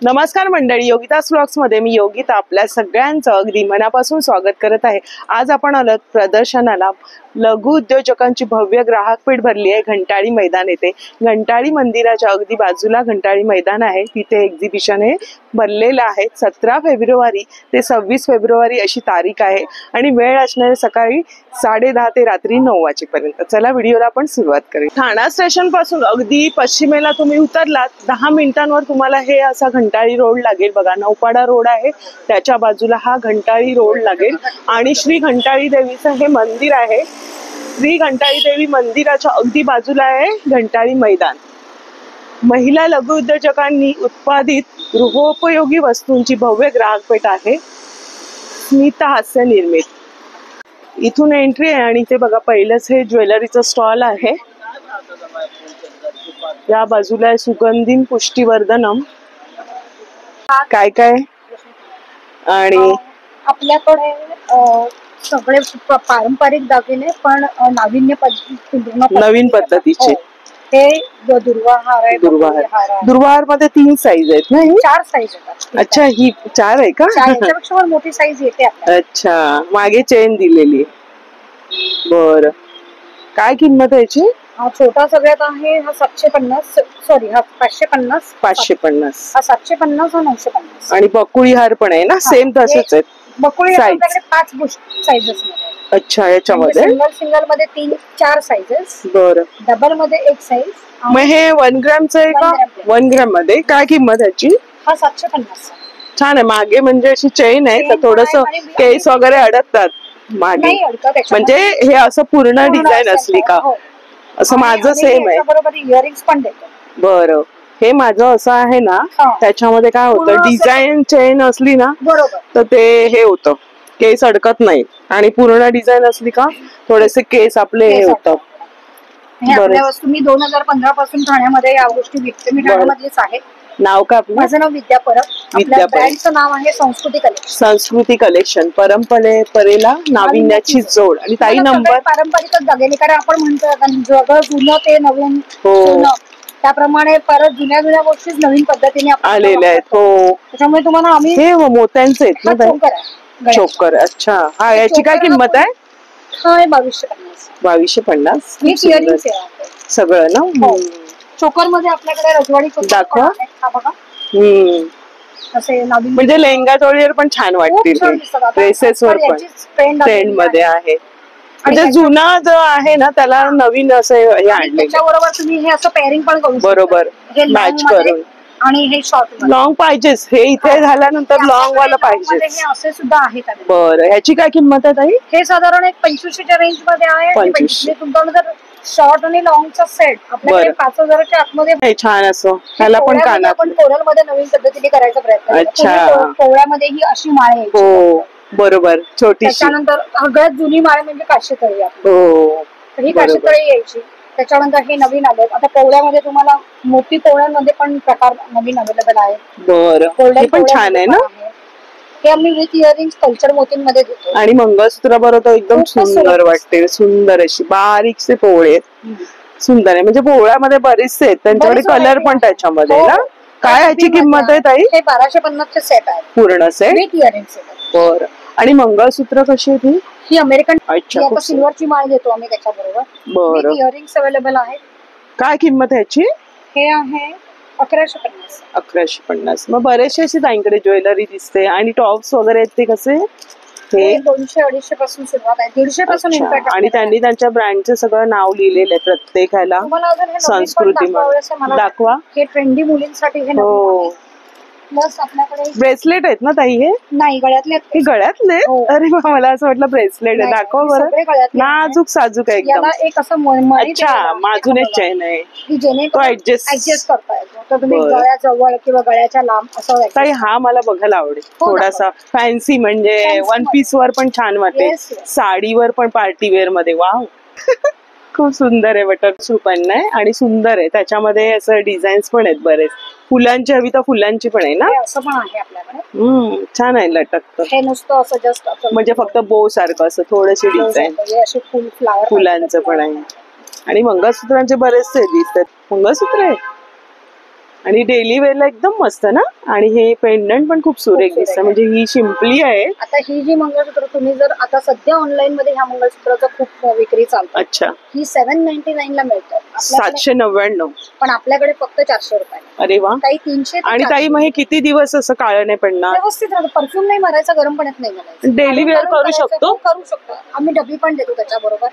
नमस्कार मंडळी, योगितास व्लॉग्स मध्ये मी योगिता आपल्या सगळ्यांचं अगदी मनापासून स्वागत करत आहे। आज आपण आलोत प्रदर्शनाला। लघु उद्योजकांची भव्य ग्राहक पेठ भरली आहे घंटाळी मैदान येथे। घंटाळी मंदिराच्या अगदी बाजूला घंटाळी मैदान आहे, तिथे एक्झिबिशन हे भरलेलं आहे। 17 फेब्रुवारी ते 26 फेब्रुवारी अशी तारीख आहे आणि वेळ असणार सकाळी 10:30 ते रात्री 9 वाजेपर्यंत। चला व्हिडिओला आपण सुरुवात करूया। ठाणा स्टेशन पासून अगदी पश्चिमेला तुम्ही उतरलात 10 मिनिटांवर तुम्हाला हे असा घंटाळी रोड लागेल बघा। नौपाडा रोड आहे, त्याच्या बाजूला हा घंटाळी रोड लागेल आणि श्री घंटाळी देवीचं हे मंदिर आहे। श्री घंटाळी देवी मंदिराच्या अगदी बाजूला आहे घंटाळी मैदान। महिला लघु उद्योजकांनी उत्पादित गृहोपयोगी वस्तूंची भव्य ग्राहकपेठ आहे। स्मिता हास्य निर्मित इथून एंट्री आहे आणि ते बघा पहिलंच हे ज्वेलरीचं स्टॉल आहे। या बाजूला आहे सुगंधिम पुष्टीवर्धनम। काय काय आणि आपल्याकडे सगळे पारंपरिक दागिने पण नवीन पद्धतीचे। ते दुर्वाहार आहे। दुर्वाहार मध्ये 3 साईज आहेत ना? 4 साईज आहेत। अच्छा, ही 4 आहे का? याच्यापेक्षा मोठी साईज येते आपल्याला। अच्छा, मागे चेन दिलेली। बर, काय किंमत आहे याची? हा छोटा सगळ्यात आहे हा 750, सॉरी हा 550। 550 हा 750 हा 950। आणि बकुळी हार पण आहे ना? सेम तसेच आहेत बकुळी आपल्याकडे 5 साईजेस मध्ये। अच्छा, याच्यामध्ये सिंगल मध्ये 3-4 साईजेस। बरं, डबल मध्ये 1 साईज। मग हे 1 ग्रॅमचं आहे का? 1 ग्रॅम मध्ये काय किंमत याची? हा 750। छान आहे। मागे म्हणजे अशी चेन आहे तर थोडस केस वगैरे अडकतात मागे, म्हणजे हे असं पूर्ण डिझाईन असली का? असं माझं सेम आहे। बरोबर, इयरिंग्स पण देतो। बरं, हे माझं असं आहे ना, त्याच्यामध्ये काय होतं डिझाईन चेन असली ना तर ते हे होतं, केस अडकत नाही। आणि पूर्ण डिझाईन असली का थोडेसे केस आपले हे होतात। मी 2015 पासून ठाण्यामध्ये या गोष्टी विकते। मी ठाण्यामधलीच आहे। नाव काय आपलं? माझं नाव विद्या परब। आपल्या ब्रँडचं नाव आहे संस्कृती कलेक्शन। संस्कृती कलेक्शन, परंपरेला नाविन्याची जोड। आणि ताई नंबर पारंपरिकच दागिने, कारण आपण म्हणतो जगं जुनं ते नवीन सोनं, त्याप्रमाणे परत जुन्या गोष्टी नवीन पद्धतीने आलेल्या आहेत। हो, त्याच्यामुळे तुम्हाला आम्ही हे मोत्यांचे आहेत ना? चोकर। अच्छा, हा याची काय किंमत आहे? हा 2250। 2250 सगळं ना? चोकर मध्ये आपल्याकडे रजवाडी दाखवा। असे नवीन, म्हणजे लेंगा चोळीवर पण छान वाटतील, ड्रेसेस वर पण ट्रेंड मध्ये आहे। म्हणजे जुना जो आहे ना त्याला नवीन असं हे आणले। त्याच्याबरोबर तुम्ही हे असं पेअरिंग पण करू शकता। बरोबर, मॅच करून। आणि हे शॉर्ट लॉंग पाहिजेच, हे इथे झाल्यानंतर लॉंग वाला पाहिजे। असे सुद्धा आहेत। बरं, ह्याची काय किंमत आहे ताई? हे साधारण एक 2500च्या रेंज मध्ये आहे। 2500। तुमचा जर शॉर्ट आणि लॉंगचा सेट आपल्याकडे 5000च्या आतमध्ये छान असं। ह्याला पण कानात आपण कोरल मध्ये नवीन पद्धतीने करायचा प्रयत्न करतो। अच्छा, कोवळ्यामध्ये ही अशी माळ आहे। हो बरोबर, छोटी। त्याच्यानंतर सगळ्यात जुनी माळ म्हणजे काशीतळी आहे। हो, ही काशीतळी यायची। त्याच्यानंतर हे नवीन आले। आता कोवळ्यामध्ये तुम्हाला मोठी कोवळ्यामध्ये पण प्रकार नवीन अवेलेबल आहे। बरं, हे पण छान आहे ना? हे आम्ही विथ इयरिंग्स कल्चर मोतींमध्ये देतो। आणि मंगळसूत्र बरोबर एकदम सुंदर वाटते। सुंदर अशी बारीकसे पोळे, सुंदर आहे। म्हणजे पोळ्यामध्ये बरेचसे आहेत, त्यांच्याकडे कलर पण त्याच्यामध्ये ना? काय याची किंमत आहे ताई? हे 1250चे सेट आहे, पूर्ण सेट विथ इयरिंग्स। बरं, आणि मंगळसूत्र कशी आहे ही अमेरिकन सिल्वरची माळ देतो आम्ही त्याच्याबरोबर। बरं, इयरिंग्स अवेलेबल आहेत। काय किंमत आहे याची? हे आहे 1150। 1150। मग बरेचसे अशी ताईंकडे ज्वेलरी दिसते आणि टॉप्स वगैरे आहेत, ते कसे? हे 200-250 पासून सुरुवात आहे, 150 पासून इनफॅक्ट। आणि त्यांनी त्यांच्या ब्रँडचं सगळं नाव लिहिलेलं आहे प्रत्येक ह्याला। संस्कृती दाखवा। हे ट्रेंडी मुलींसाठी हे नवीन। प्लस आपल्याकडे ब्रेसलेट आहेत ना ताई? हे नाही, गळ्यातले। हे गळ्यातले? अरे मला असं वाटलं ब्रेसलेट आहे। दाखवा बरं, नाजूक साजूक आहे एकदम। एक असं अच्छा, माजून एक चेन आहे, तो ऍडजस्ट करता येतो। तर तुम्ही गळ्याजवळ किंवा गळ्याच्या लांब असं ताई हा मला बघायला आवडेल। थोडासा फॅन्सी, म्हणजे 1 पीस वर पण छान वाटेल, साडीवर पण पार्टी वेअर मध्ये। वाव, खूप सुंदर आहे। बटर सुपन्न आहे आणि सुंदर आहे। त्याच्यामध्ये असं डिझाईन्स पण आहेत बरेच। फुलांची हवी तर फुलांची पण आहे ना? असं पण आहे आपल्याकडे। छान आहे लटक। हे नुसतं असं जस्ट म्हणजे फक्त बो सारखं असं थोडीशी डिझाईन, फुलांचं पण आहे। आणि मंगळसूत्रांचे बरेचसे दिसतात। मंगळसूत्र आहे आणि डेली वेअरला एकदम मस्त ना. आणि हे पेंडंट पण खूप सुरेख सुरेख दिसतं, आहे. म्हणजे ही शिंपली आहे. आता ही जी मंगळसूत्र तुम्ही जर आता सध्या ऑनलाईन मध्ये ह्या मंगळसूत्राचा खूप विक्री चालतो. अच्छा, ही 799 ला मिळतात. 799. पण आपल्याकडे फक्त 400 रुपये. अरे वा. काही 300 ते आणि 400. ताई मग हे किती दिवस असं काळं नाही पडणार? व्यवस्थित राहतं. परफ्यूम नाही मारायचा, गरम पाण्यात नाही घालायचं. डेली वेअर गरम करू करायचं, शकतो? हो, करू शकतो. आम्ही डबी पण देतो त्याच्याबरोबर.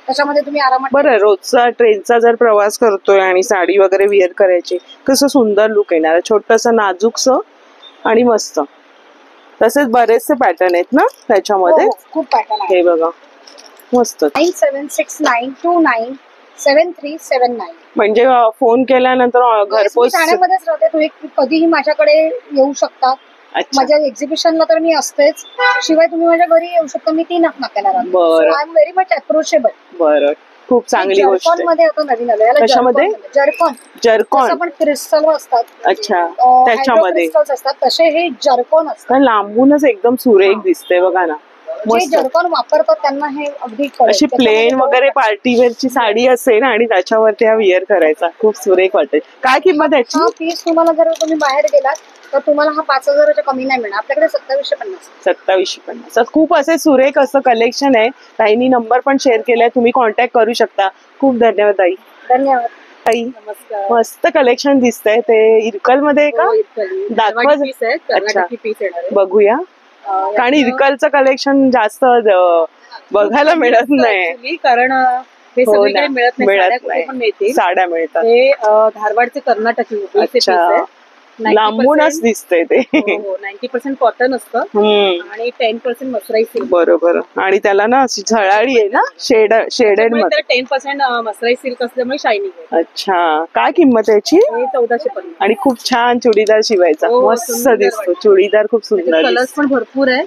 त्याच्यामध्ये तुम्ही आरामात. बरं, रोजचा ट्रेनचा जर प्रवास करतोय आणि साडी वगैरे वेअर करायची, कसं सुंदर लुक येणार. छोटस नाजूकस आणि मस्त. तसेच बरेचसे पॅटर्न आहेत ना त्याच्यामध्ये. खूप पॅटर्न आहे. हे बघा, मस्त. 9769297379. म्हणजे फोन केल्यानंतर घरपोच. ठाण्यामध्येच राहते. तुम्ही कधीही माझ्याकडे येऊ शकता. अच्छा, माझ्या एक्झिबिशनला तर मी असतेच. शिवाय तुम्ही माझ्या घरी येऊ शकता. मी 3 नाक्याला राहते. बरं. I am very much approachable. बरं, खूप चांगली गोष्ट जर्कॉन आहे. मध्ये आता नवीन आलं. याला कशामध्ये? जर्कॉन. जर्कॉन. जसं पण क्रिस्टल असतात. अच्छा, त्याच्यामध्ये क्रिस्टल्स असतात तसे हे जर्कॉन असतात. कारण लांबूनच एकदम सुरेख दिसते बघा ना. जे मस्त. जर्कॉन वापरतात त्यांना हे अगदी कळेल. अशी प्लेन वगैरे पार्टीवेअरची साडी असेल आणि त्याच्यावरती हा विअर करायचा, खूप सुरेख वाटेल. काय किंमत याची? हा पीस तुम्हाला जर तुम्ही बाहेर गेलात तर तुम्हाला हा 5000च्या कमी नाही मिळणार. आपल्याकडे 2750. 2750. खूप असे सुरेख असं कलेक्शन आहे. ताईनी नंबर पण शेअर केलाय, तुम्ही कॉन्टॅक्ट करू शकता. खूप धन्यवाद ताई. धन्यवाद ताई. नमस्कार. मस्त कलेक्शन दिसतंय. ते इरकल मध्ये का? दाखवा. अच्छा, बघूया. कारण इरकलचं कलेक्शन जास्त बघायला मिळत नाही. कारण हे हो सगळीकडे ना, मिळत नाही. साड्या कुठे पण मिळतील. साड्या मिळतात. हे धारवाडचे कर्नाटकी अच्छा, लांबूनच दिसतंय ते. 90% कॉटन असतं आणि 10% मसराई सिल्क. बरोबर. आणि त्याला ना अशी झळाळी आहे ना, शेडेड मध्ये. 10% मसराई सिल्क असल्यामुळे शायनिंग आहे. अच्छा, काय किंमत आहे याची? हे 1450. आणि खूप छान चुडीदार शिवायचा, हो, मस्त सुंदर दिसतो. वाटतं. चुडीदार खूप सुंदर कलर्स दिसतो. पण भरपूर आहे.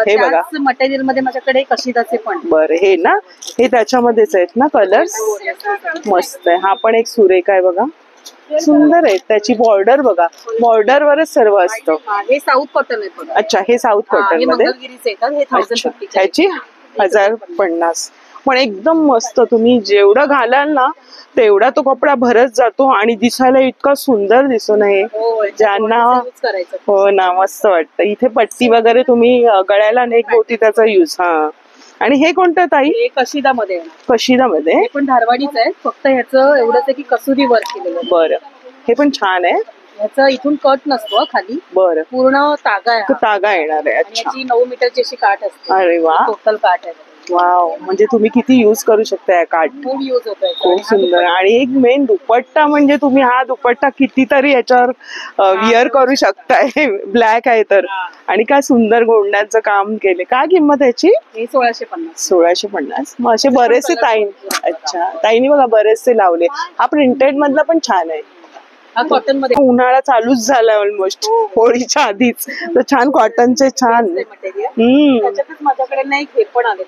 हे बघा. मटेरियल मध्ये माझ्याकडे कशिदाचे पण. बरं, हे ना, हे त्याच्यामध्येच आहेत ना कलर्स. मस्त आहे. हा पण एक सुरेख आहे बघा, सुंदर आहे. त्याची बॉर्डर बघा, बॉर्डर वरच सर्व असतं. हे साऊथ कॉटन आहे बघा. अच्छा, हे साऊथ कॉटन मध्ये. मंगळगिरीचे येतात. हे 1050. ह्याची 1050. पण एकदम मस्त. तुम्ही जेवढं घालाल ना तेवढा तो कपडा भरत जातो आणि दिसायला इतका सुंदर दिसून आहे. ज्यांना हो ना, मस्त वाटतं. इथे पट्टी वगैरे तुम्ही गळ्याला नेक होती त्याचा यूज. हा. आणि हे कोणतं ताई? हे कशिदामध्ये. कशिदामध्ये. हे पण धारवाडीच आहे. फक्त ह्याचं एवढंच आहे की कसुरी वर्क केलेलं आहे. बरं, हे पण छान आहे. ह्याचं इथून कट नसतो खाली. बरं, पूर्ण तागा आहे हा. तागा येणार आहे. आणि अच्छा, याची 9 मीटरची अशी काठ असते. अरे वा. टोटल काठ आहे. वाव, म्हणजे तुम्ही किती युज करू शकता या कार्ड. खूप यूज होतोय. खूप सुंदर. आणि एक मेन दुपट्टा, म्हणजे तुम्ही हा दुपट्टा कितीतरी याच्यावर विअर करू शकताय. ब्लॅक आहे तर. आणि काय सुंदर गोंड्यांचं काम केले. काय किंमत याची? हे 1650. 1650. मग असे बरेचसे ताई. अच्छा, ताईनी बघा बरेचसे लावले. हा प्रिंटेड मधला पण छान आहे. हा कॉटन मध्ये. उन्हाळा चालूच झाला ऑलमोस्ट, होळीच्या आधीच. तर छान कॉटनचे छान. त्याच्यातच माझ्याकडे नाही हे पण आले.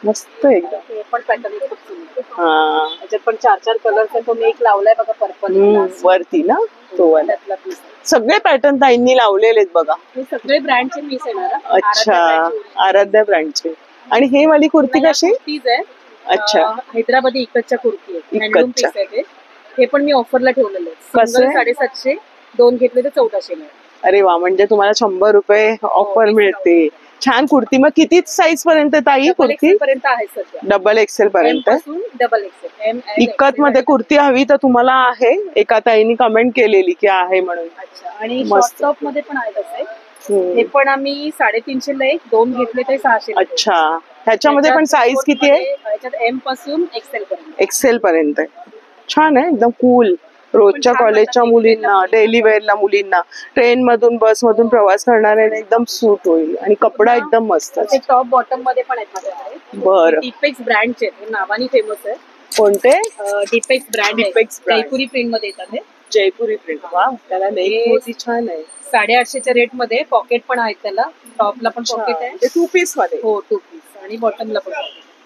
मस्त एकदम. हे पण पॅटर्न खूप सुंदर. हा, त्याच्यात पण 4 कलर्स आहे. तो मी एक लावलाय बघा पर्पल वरती ना तो वाला. सगळे पॅटर्न ताईंनी लावलेले आहेत बघा. हे सगळे ब्रँडचे पीस येणार. अच्छा, आराध्या ब्रँडचे. आणि हे वाली कुर्ती कशी? आहे. अच्छा, हैदराबादी इकडच्या कुर्ती आहे. हँडलूम पीस आहे ते. हे पण मी ऑफरला ठेवलेलं आहे. कसं आहे? 750. 2 घेतले तर 1400 मिळेल. अरे वा, म्हणजे तुम्हाला 100 रुपये ऑफर मिळते. छान कुर्ती. मग किती साईज पर्यंत ताई कुर्ती? पर्यंत आहे सध्या. डबल एक्सेल पर्यंत. Double XL. इकत मध्ये कुर्ती हवी तर तुम्हाला आहे. एका ताईनी कमेंट केलेली की आहे म्हणून. अच्छा. आणि शॉर्ट टॉप मध्ये पण आहे तसे. हे पण आम्ही 350 ला एक. 2 घेतले तर 600. अच्छा, ह्याच्यामध्ये पण साईज किती आहे? ह्याच्यात एम पासून एक्सेल पर्यंत. एक्सेल पर्यंत. छान आहे, एकदम कूल. रोजच्या कॉलेजच्या मुलींना, डेली वेअरला मुलींना, ट्रेन मधून बस मधून प्रवास करणाऱ्यांना एकदम सूट होईल. आणि कपडा एकदम मस्त. टॉप बॉटम मध्ये पण आहेत. बरं. डिपेक्स ब्रँडचे हे नावानी फेमस आहे. कोणते? डिपेक्स ब्रँड. डिपेक्स ब्रँड. जयपुरी प्रिंट मध्ये येतात हे. जयपुरी प्रिंट. वा, त्याला नेक छान आहे. 850च्या रेट मध्ये. पॉकेट पण आहेत त्याला. टॉपला पण पॉकेट आहे. 2 पीस मध्ये. हो, 2 पीस. आणि बॉटमला पण.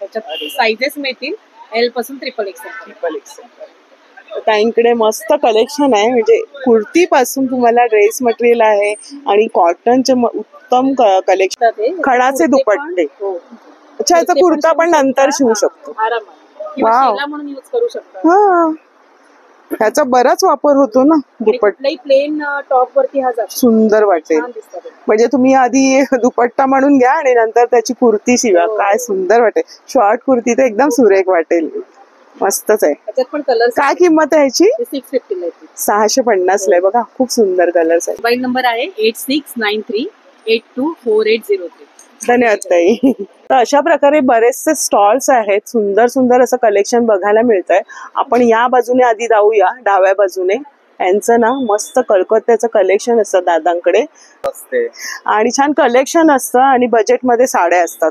त्याच्यात साईजेस मिळतील. एल पासून ट्रिपल एक्सेल. ताईंकडे मस्त कलेक्शन आहे. म्हणजे कुर्ती पासून तुम्हाला ड्रेस मटेरियल आहे आणि कॉटनचे उत्तम कलेक्शन. खणाचे दुपट्टे. अच्छा, याचा कुर्ता पण नंतर शिवू शकतो. आरामात. म्हणून यूज करू शकतो. हा, ह्याचा बराच वापर होतो ना दुपट्टा. कुठलाही प्लेन टॉप वरती हा जातो, सुंदर वाटेल. छान दिसतं ते. म्हणजे तुम्ही आधी दुपट्टा म्हणून घ्या आणि नंतर त्याची कुर्ती शिवा. काय सुंदर वाटेल. शॉर्ट कुर्ती तर एकदम सुरेख वाटेल. मस्तच आहे. त्याच्यात पण कलर काय किंमत आहे ह्याची? 650 ला येते. 650 ला आहे बघा. खूप सुंदर कलर्स आहे. मोबाईल नंबर आहे 8693824803. धन्यवाद ताई. तर अशा प्रकारे बरेचसे स्टॉल्स आहेत. सुंदर सुंदर असं कलेक्शन बघायला मिळतंय. आपण या बाजूने आधी जाऊया, डाव्या बाजूने. यांचं ना मस्त कलकत्त्याचं कलेक्शन असतं दादांकडे आणि छान कलेक्शन असतं आणि बजेटमध्ये साड्या असतात.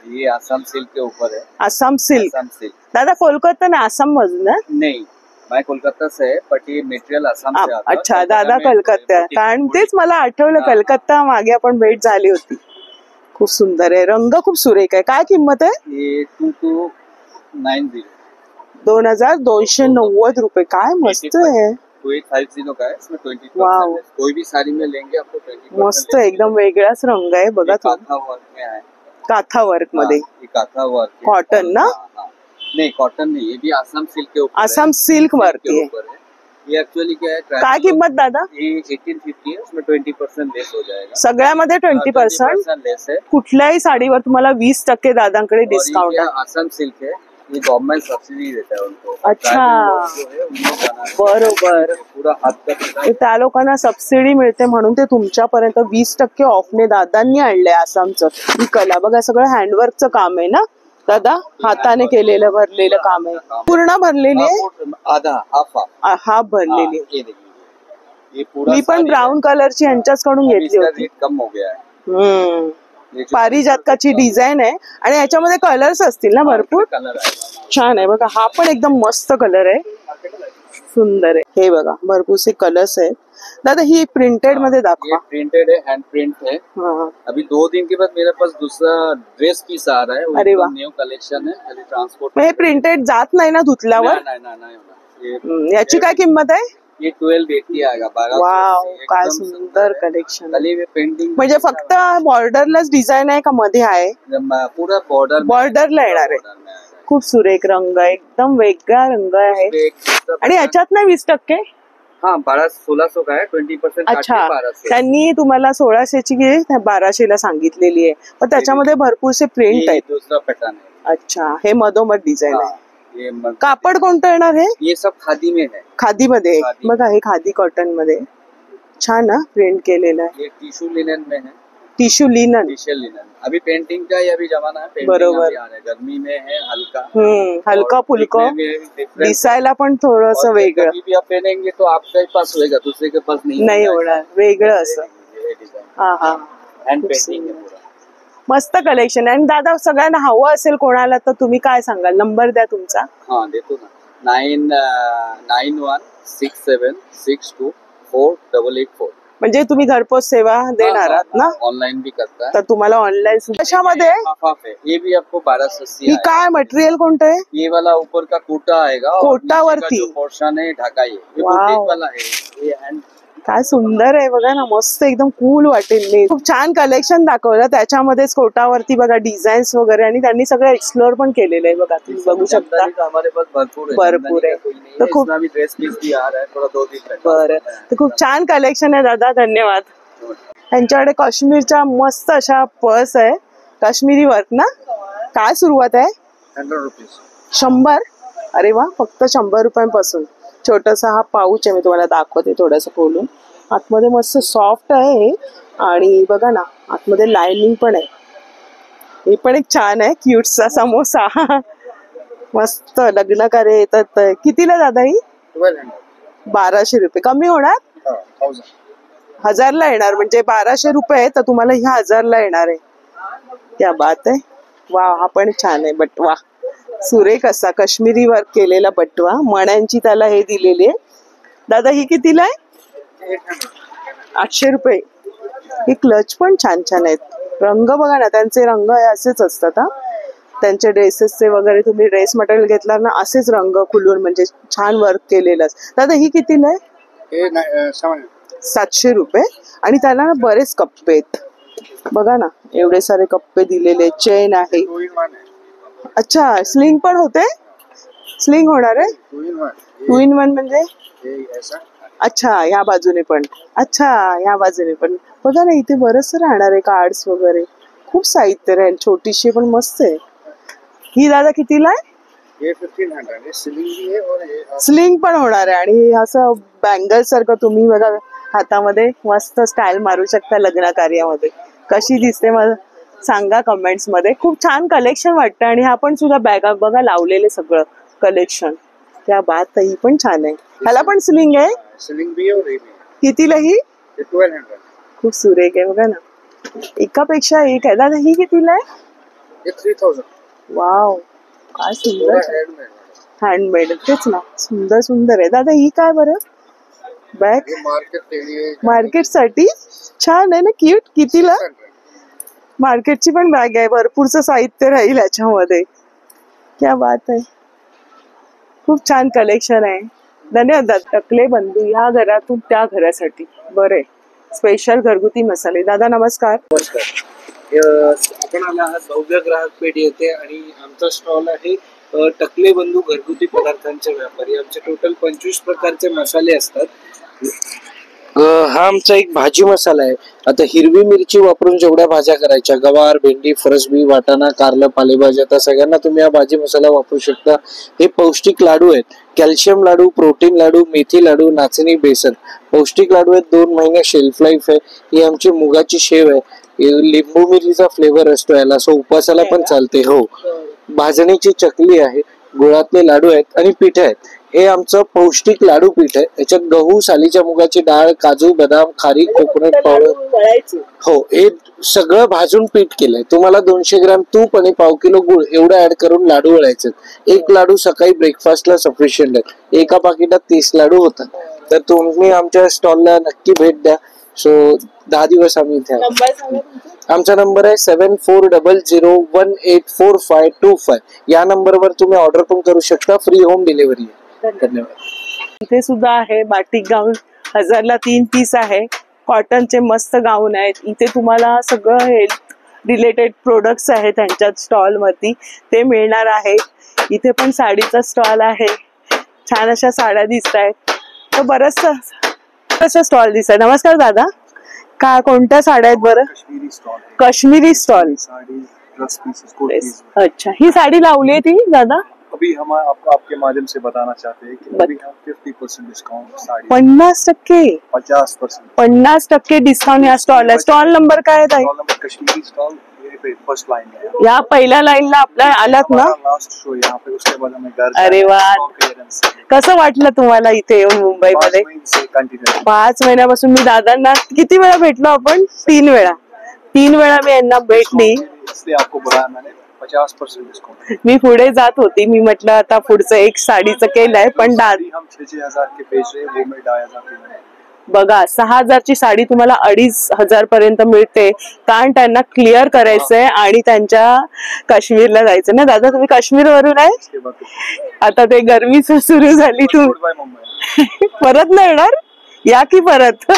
ये आसाम सिल्क के ऊपर है. आसाम सिल्क. आसाम सिल्क दादा कोलकाता ना आसाम मधून आहे? नहीं, मैं कोलकाता से है, बट ये मटेरियल आसाम से आता है. अच्छा, दादा कलकत्ता. कारण तेच मला आठवलं, कलकत्ता मागे आपण भेट झाली होती. खूप सुंदर आहे. रंग खूप सुरेख आहे. काय किंमत आहे? ये 2290 2290 रुपये. काय मस्त आहे. 2850 का है. इसमें 20% वाव. लेस. कोई भी साड़ी में लेंगे आपको 20% मस्त एकदम वेगळाच रंग आहे बघा. तो काथा वर्क में है. काथा वर्क मध्ये. हाँ, ये काथा वर्क है. कॉटन ना? हाँ, हाँ. नहीं कॉटन नहीं, ये भी आसाम सिल्क के ऊपर आसाम है. सिल्क वरती आहे. ऊपर है. ये एक्चुअली क्या है, काय किंमत दादा? ये 1850 है. उसमें 20% लेस हो जाएगा. सगळ्यामध्ये 20%. लेस है. कुठल्याही साडीवर तुम्हाला 20% दादांकडे और ये डिस्काउंट क्या आहे. आसाम सिल्क है, ये गवर्नमेंट सब्सिडी देता है उनको. अच्छा. ट्राइबल लोग जो है, उनको बनाना है. बरोबर. पूरा हाथ का पूरा. तर त्या लोकांना सबसिडी मिळते म्हणून ते तुमच्यापर्यंत 20% ऑफने दादांनी आणलंय आसामचं. ही कला बघा, सगळं हँडवर्कचं काम आहे ना दादा? हाताने केलेलं भरलेलं काम आहे. पूर्ण भरलेली आहे? आधा हाफ हाफ भरलेली आहे. ये देखिए, ये पूरा मी पण साड़ी ब्राऊन कलरची यांच्याचकडून है. घेतली इसका होती. रेट कम हो गया है. ये जो पारिजातकाची डिझाईन आहे आणि याच्यामध्ये कलर्स असतील ना भरपूर. कलर आएगा. छान आहे बघा. हा पण एकदम मस्त कलर आहे. सुंदर आहे. हे बघा भरपूरसे कलर्स आहेत. दादा ही प्रिंटेड मध्ये ये दाखवा. प्रिंटेड है, हैंड प्रिंट है. हा. अभी 2 दिन के बाद मेरे पास दूसरा ड्रेस पीस आ रहा है. वो अरे वाह. न्यू कलेक्शन है. अभी ट्रांसपोर्ट. मग हे प्रिंटेड जात नाही ना धुतल्यावर? नहीं, याची काय किंमत आहे? ये 1280 आएगा. 1200. वाव, काय एकदम सुंदर है. कलेक्शन. खाली ये पेंटिंग म्हणजे फक्त बॉर्डरलाच डिझाईन आहे का मध्ये आहे? पूरा बॉर्डर बॉर्डरला येणार आहे. खूप सुरेख रंग आहे. एकदम वेगळा रंग आहे. आणि याच्यात नाही 20%? हाँ 1600 का है. 20% अच्छा, त्यांनी तुम्हाला 1600ची 1200ला सांगितलेली आहे. पण त्याच्यामध्ये भरपूरसे प्रिंट आहेत. दूसरा पैटर्न है. अच्छा, हे मधोमध डिझाईन आहे. ये कापड कोणतं येणार आहे? ये सब खादी में है. खादीमध्ये आहे. खादी. बघा हे खादी कॉटन मध्ये छान ना प्रिंट केलेलं आहे. ये टिश्यू लिनन में है. Tissue linen. Tissue linen. अभी पेंटिंग का ये अभी जमाना है. पेंटिंग बरोबर. अभी आ रहा है. गर्मी में है हल्का. हलका और फुलका. दिखने में different दिसायला पण थोडस और वेगळं. कभी भी आप पहनेंगे तो आपके पास होएगा, दूसरे के पास नहीं. नाही होणार. वेगळं असं. डिजाइन हा हा. हैंड खूप पेंटिंग है सुंदर. पूरा. मस्त कलेक्शन आहे. आणि दादा सगळ्यांना हवं असेल कोणाला तर तुम्ही काय सांगाल? नंबर द्या तुमचा. हाँ देतो ना. 9162648884. म्हणजे तुम्ही घरपोच सेवा देणार आहात ना? ऑनलाइन भी करता है. तर तुम्हाला ऑनलाईन कशामध्ये? हाफ हाफ है. ये भी आपको 1280 ही काय मटेरियल कोणतं आहे? ये वाला ऊपर का कोटा आएगा और कोटा नीचे वरती. का जो पोर्शन है ढाका ये वाव. बुटीक वाला है. ये हैंड काय सुंदर आहे बघा ना. मस्त एकदम कूल वाटेल. खूप छान कलेक्शन दाखवलं. त्याच्यामध्येच कोटावरती बघा डिझाईन्स वगैरे आणि त्यांनी सगळं एक्सप्लोर पण केलेलं आहे बघा. तुम्ही बघू शकता. जानकारी तो हमारे पास भरपूर है. भरपूर है. कोई नहीं तो है. खूब- इसमें भी ड्रेस पीस भी आ रहा है. थोड़ा 2 दिन तक. बरं. तर खूप छान कलेक्शन आहे दादा. धन्यवाद. त्यांच्याकडे काश्मीरच्या मस्त अशा पर्स आहे. काश्मीरी वर्क ना? काय सुरुवात आहे? 100 रुपीज. 100? अरे वा. फक्त 100 रुपयांपासून छोटासा हा पाऊच आहे. मी तुम्हाला दाखवते थोडंसं खोलून. आतमध्ये मस्त सॉफ्ट आहे हे. आणि बघा ना आतमध्ये लाइनिंग पण आहे. हे पण एक छान आहे. क्यूटचा समोसा. मस्त लग्न कार्य येतात. कितीला दादा ही? 1200. 1200 रुपये. कमी होणार? 1000. 1000ला येणार. म्हणजे 1200 रुपये तर तुम्हाला ह्या 1000ला येणार आहे. क्या बात आहे. वा, हा पण छान आहे बटवा. सुरेख असा काश्मीरी वर्क केलेला बटवा. मण्यांची त्याला हे दिलेली आहे. दादा ही कितीला आहे? 800 रुपये. ही क्लच पण छान छान आहेत. रंग बघा ना. त्यांचे रंग असेच असतात. हा त्यांच्या ड्रेसेसचे वगैरे तुम्ही ड्रेस मटेरियल घेतला ना असेच रंग खुलून म्हणजे छान वर्क केलेलं. दादा ही कितीला आहे? 700 रुपये. आणि त्याला ना बरेच कप्पे आहेत बघा ना. एवढे सारे कप्पे दिलेले. चेन आहे. अच्छा, स्लिंग पण होते. स्लिंग होणार आहे? 2 in 1. 2 in 1 म्हणजे? ये ऐसा अच्छा, ह्या बाजूने पण. अच्छा, ह्या बाजूने पण. बघा ना, इथे बरंच राहणार आहे, कार्ड्स वगैरे खूप साहित्य राहील. छोटीशी पण मस्त आहे. ही दादा कितीला आहे? ये 1500 है. स्लिंग भी है और ये स्लिंग पण होणार आहे आणि असं बँगल सारखं तुम्ही बघा हातामध्ये मस्त स्टाईल मारू शकता लग्न कार्यामध्ये. कशी दिसते मला सांगा कमेंट्स मध्ये. खूप छान कलेक्शन वाटतं आणि हा पण सुद्धा बॅग बघा लावलेले सगळं कलेक्शन. त्या बात ही पण छान आहे. ह्याला पण स्लिंग आहे? स्लिंग भी है और ये भी है. कितीला ही? ये 1200. खूप सुरेख आहे बघा ना, एकापेक्षा एक आहे. दादा ही कितीला आहे? ये 3000. वाव, काय सुंदर. हैंडमेड. हँडमेड, तेच ना, सुंदर सुंदर आहे. दादा ही काय बरं बॅग? ये मार्केट के लिए. मार्केट साठी छान आहे ना, क्यूट. कितीला? मार्केटची पण बॅग आहे, भरपूरचं साहित्य राहील याच्यामध्ये. क्या बात आहे, खूप छान कलेक्शन आहे. धन्यवाद. टकले बंधू ह्या घरातून त्या घरासाठी बरे स्पेशल घरगुती मसाले. दादा नमस्कार. नमस्कार. आपण आला आहात भव्य ग्राहक पेठ येथे आणि आमचा स्टॉल आहे टकले बंधू घरगुती पदार्थांचे व्यापारी. आमचे टोटल 25 प्रकारचे मसाले असतात. हा आमचा एक भाजी मसाला आहे. आता हिरवी मिरची वापरून जेवढ्या भाज्या करायच्या, गवार, भेंडी, फरसबी, वाटाणा, कारलं, पालेभाज्या, आता सगळ्यांना तुम्ही हा भाजी मसाला वापरू शकता. हे पौष्टिक लाडू आहेत. कॅल्शियम लाडू, प्रोटीन लाडू, मेथी लाडू, नाचणी, बेसन. पौष्टिक लाडू आहेत. 2 महिने शेल्फ लाईफ आहे. ही आमची मुगाची शेव आहे. लिंबू मिरचीचा फ्लेवर असतो याला, सो उपवासाला पण चालते. हो, भाजणीची चकली आहे. गुळातले लाडू आहेत आणि पीठ आहेत. हे आमचं पौष्टिक लाडू पीठ आहे. याच्यात गहू, सालीच्या मुगाची डाळ, काजू, बदाम, खारीक, कोकोनट पावडर, हो, हे सगळं भाजून पीठ केलंय. तुम्हाला 200 ग्रॅम तूप आणि पाव किलो गुळ एवढं ऍड करून लाडू वळायचे. एक लाडू सकाळी ब्रेकफास्टला सफिशियंट आहे. एका पाकिटात 30 लाडू होतात. तर तुम्ही आमच्या स्टॉलला नक्की भेट द्या. सो 10 दिवस आम्ही इथे आहोत. आमचा नंबर आहे 7400184525. या नंबरवर तुम्ही ऑर्डर पण करू शकता. फ्री होम डिलिव्हरी आहे. धन्यवाद. इथे सुद्धा आहे बाटिक गाऊन. 1000ला 3 पीस आहे. कॉटनचे मस्त गाऊन आहेत. इथे तुम्हाला सगळं हेल्थ रिलेटेड प्रोडक्ट्स आहेत त्यांच्या स्टॉल वरती, ते मिळणार आहे. इथे पण साडीचा स्टॉल आहे. छान अशा साड्या दिसत आहेत. तर बरंच स्टॉल दिसत आहे. नमस्कार दादा, का कोणत्या साड्या आहेत बरं? काश्मीरी स्टॉल. अच्छा, ही साडी लावली आहे ती दादा? अभी हम आपको आपके माध्यम से बताना चाहते हैं कि अभी हम 50% डिस्काउंट साड़ी 50%, 50%. 50% डिस्काउंट या स्टॉल आहे. स्टॉल नंबर काय आहे ताई? स्टॉल नंबर कश्मीरी स्टॉल ये पे फर्स्ट लाइन है. या पहिल्या लाईनला आपल्या आलात ना? लास्ट शो यहाँ पे, उसके बाद हमें घर अरे वा, कसं वाटलं तुम्हाला इथे येऊन मुंबईमध्ये? 5 महिन्यापासून मी दादांना किती वेळा भेटलो आपण? 3 वेळा. 3 वेळा मी यांना भेटली. इसलिए आपको बुलाया मैंने. 50% डिस्काउंट. मी पुढे जात होती. मी म्हटलं आता पुढचं एक साडीचं केलंय, पण हम 6,000 के बेच रहे हैं, वो में 2,500 के. बघा, 6,000ची साडी तुम्हाला 2,500 पर्यंत मिळते. कारण त्यांना क्लिअर करायचंय आणि त्यांच्या काश्मीरला जायचं ना. दादा तुम्ही काश्मीर वरून आहे? आता ते गरमीच सुरू झाली. तुम्ही परत नाही येणार? या की परत.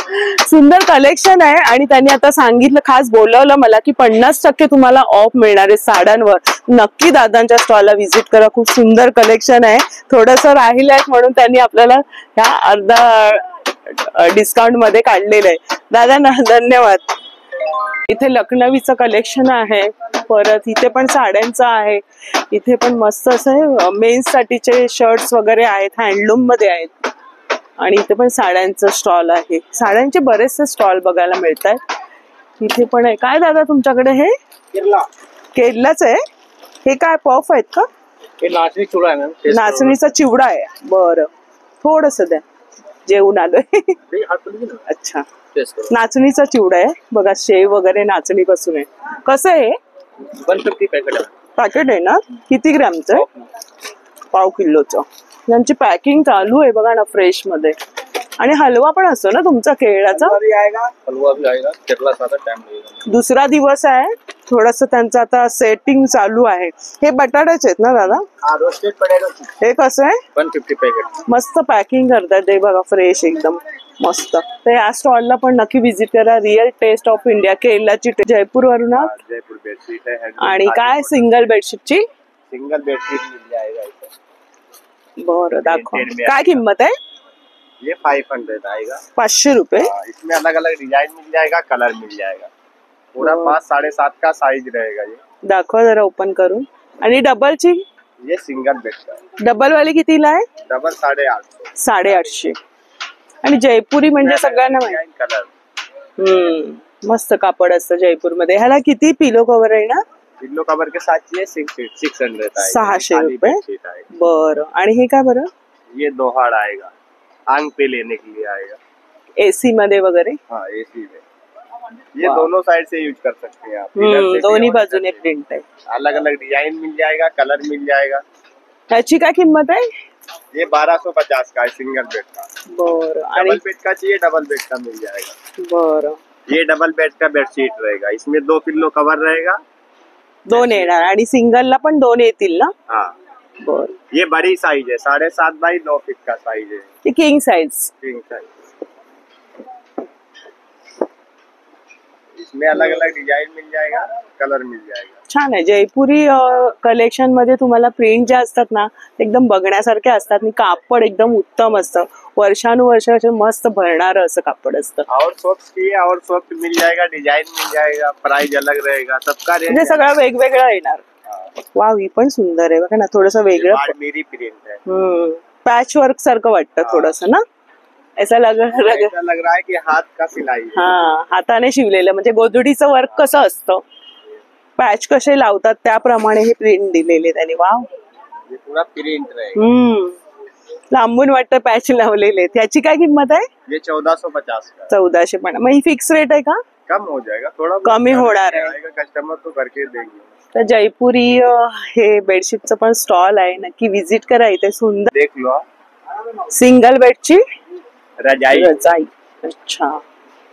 सुंदर कलेक्शन आहे आणि त्यांनी आता सांगितलं, खास बोलवलं मला की 50% तुम्हाला ऑफ मिळणार आहे साड्यांवर. नक्की दादांच्या स्टॉलला व्हिजिट करा. खूप सुंदर कलेक्शन आहे. थोडस राहिलंय म्हणून त्यांनी आपल्याला ह्या अर्धा डिस्काउंट मध्ये काढलेलं आहे. दादा धन्यवाद. इथे लखनवीचं कलेक्शन आहे. परत इथे पण साड्यांचं आहे. इथे पण मस्त असं मेन्स साठीचे शर्ट्स वगैरे आहेत, हँडलूम मध्ये आहेत. आणि इथे पण साड्यांचं स्टॉल आहे. साड्यांचे बरेचसे स्टॉल बघायला मिळतात. इथे पण आहे. काय दादा तुमच्याकडे? हे केरलाच आहे. हे काय पफ आहेत का? हे नाचणी चिवडा आहे मॅम. नाचणीचा चिवडा आहे. बरं, थोडस द्या, जेवून आलोय. अच्छा, नाचणीचा चिवडा आहे बघा. शेव वगैरे नाचणी पासून आहे. कसं आहे? 150 पॅकेट आहे ना? किती ग्रॅमचं आहे? पाव किलोचं. यांची पॅकिंग चालू आहे बघा ना, फ्रेश मध्ये. आणि हलवा पण असतो ना तुमचा केळाचा? हलवा भी आएगा. केरला साधा टाइम लगेगा. दुसरा दिवस आहे. थोडस त्यांचं आता सेटिंग चालू आहे. हे बटाट्याचे आहेत ना दादा? हे कसं आहे? 150 पॅकेट. मस्त पॅकिंग करतात ते बघा, फ्रेश एकदम मस्त. तर या स्टॉलला पण नक्की व्हिजिट करा. Real taste of India. केरलाची जयपूर वरून. जयपुर बेडशीट है. आणि काय सिंगल बेडशीटची? सिंगल बेडशीट मिल जाएगा. बरं दाखव, Printed में काय आएगा। किंमत आहे? ये 500 आएगा। 500 रुपये। इसमें अलग अलग डिजाइन मिल जाएगा, कलर मिल जाएगा। पूरा 5 साढ़े 7 का साइज रहेगा ये। दाखव जरा ओपन करून। आणि डबलची? ये सिंगल बेड का है। डबल वाली कितीला आहे? डबल 850। 850। आणि जयपुरी म्हणजे सगळ्यांना माहिती। Design colour. मस्त कापड असतं जयपूरमध्ये। ह्याला किती पिलो कव्हर आहे ना? पिल्लो कवर के साथ ये 600 आएगा। 600 रुपये। बेडशीट आएगा। बरं, आणि हे काय बरं? ये दोहाड़ आएगा, आंग पे लेने के लिए आएगा। एसी मध्ये वगैरे? हाँ एसी में। ये दोनों साइड से यूज कर सकते हैं आप। इधर से भी दोन्ही और बाजूने इधर से भी। प्रिंट आहे। अलग अलग डिजाइन मिल जाएगा, कलर मिल जाएगा। ह्याची काय किंमत आहे? ये 1250 का है सिंगल बेड का। बरं, आणि डबल बेड का चाहिए, डबल बेड का मिल जाएगा। बरं, ये डबल बेड का बेडशीट रहेगा, इसमें 2 पिल्लो कवर रहेगा। 2 येणार आणि सिंगलला पण 2 येतील ना? हाँ बरं, ये बड़ी साइज है, 7.5 बाई 9 फीट का साइज है। ती किंग साइज। King size. इसमें अलग अलग डिजाइन मिल जाएगा, कलर मिल जाएगा। छान आहे। जयपुरी कलेक्शन मध्ये तुम्हाला प्रिंट जे असतात ना एकदम बघण्यासारखे असतात आणि कापड एकदम उत्तम असतं। वर्षानुवर्षाचे मस्त भरणारं असं कापड असतं। और सॉफ्ट की और सॉफ्ट मिल जाएगा, डिजाइन मिल जाएगा, प्राइस अलग रहेगा, सबका रेट म्हणजे सगळं वेगवेगळं येणार। वाव, ही पण सुंदर आहे बघा ना, थोडंसं वेगळं। मेरी प्रिंट है। पॅच वर्क सारखं वाटतं थोडंसं ना, ऐसा लग ऐसा लग रहा है कि हाथ का सिलाई है। हा, हाताने शिवलेलं म्हणजे गोधडीचं वर्क कसं असतं, पॅच कसे लावतात त्याप्रमाणे हे प्रिंट दिलेले त्यांनी। वाव, ये पूरा प्रिंट रहेगा। लांबून वाटतं पॅच लावलेले। त्याची काय किंमत आहे? ये 1450 का। 1400। पण मग ही फिक्स रेट आहे का? कम हो जाएगा, थोड़ा बहुत कमी होणार आहे। आएगा, कस्टमर तो करके देंगे। तर जयपुरी हे बेडशीटचं पण स्टॉल आहे, नक्की विजिट करा इथे। सुंदर देख लो। सिंगल बेडची रजाई। रजाई। अच्छा,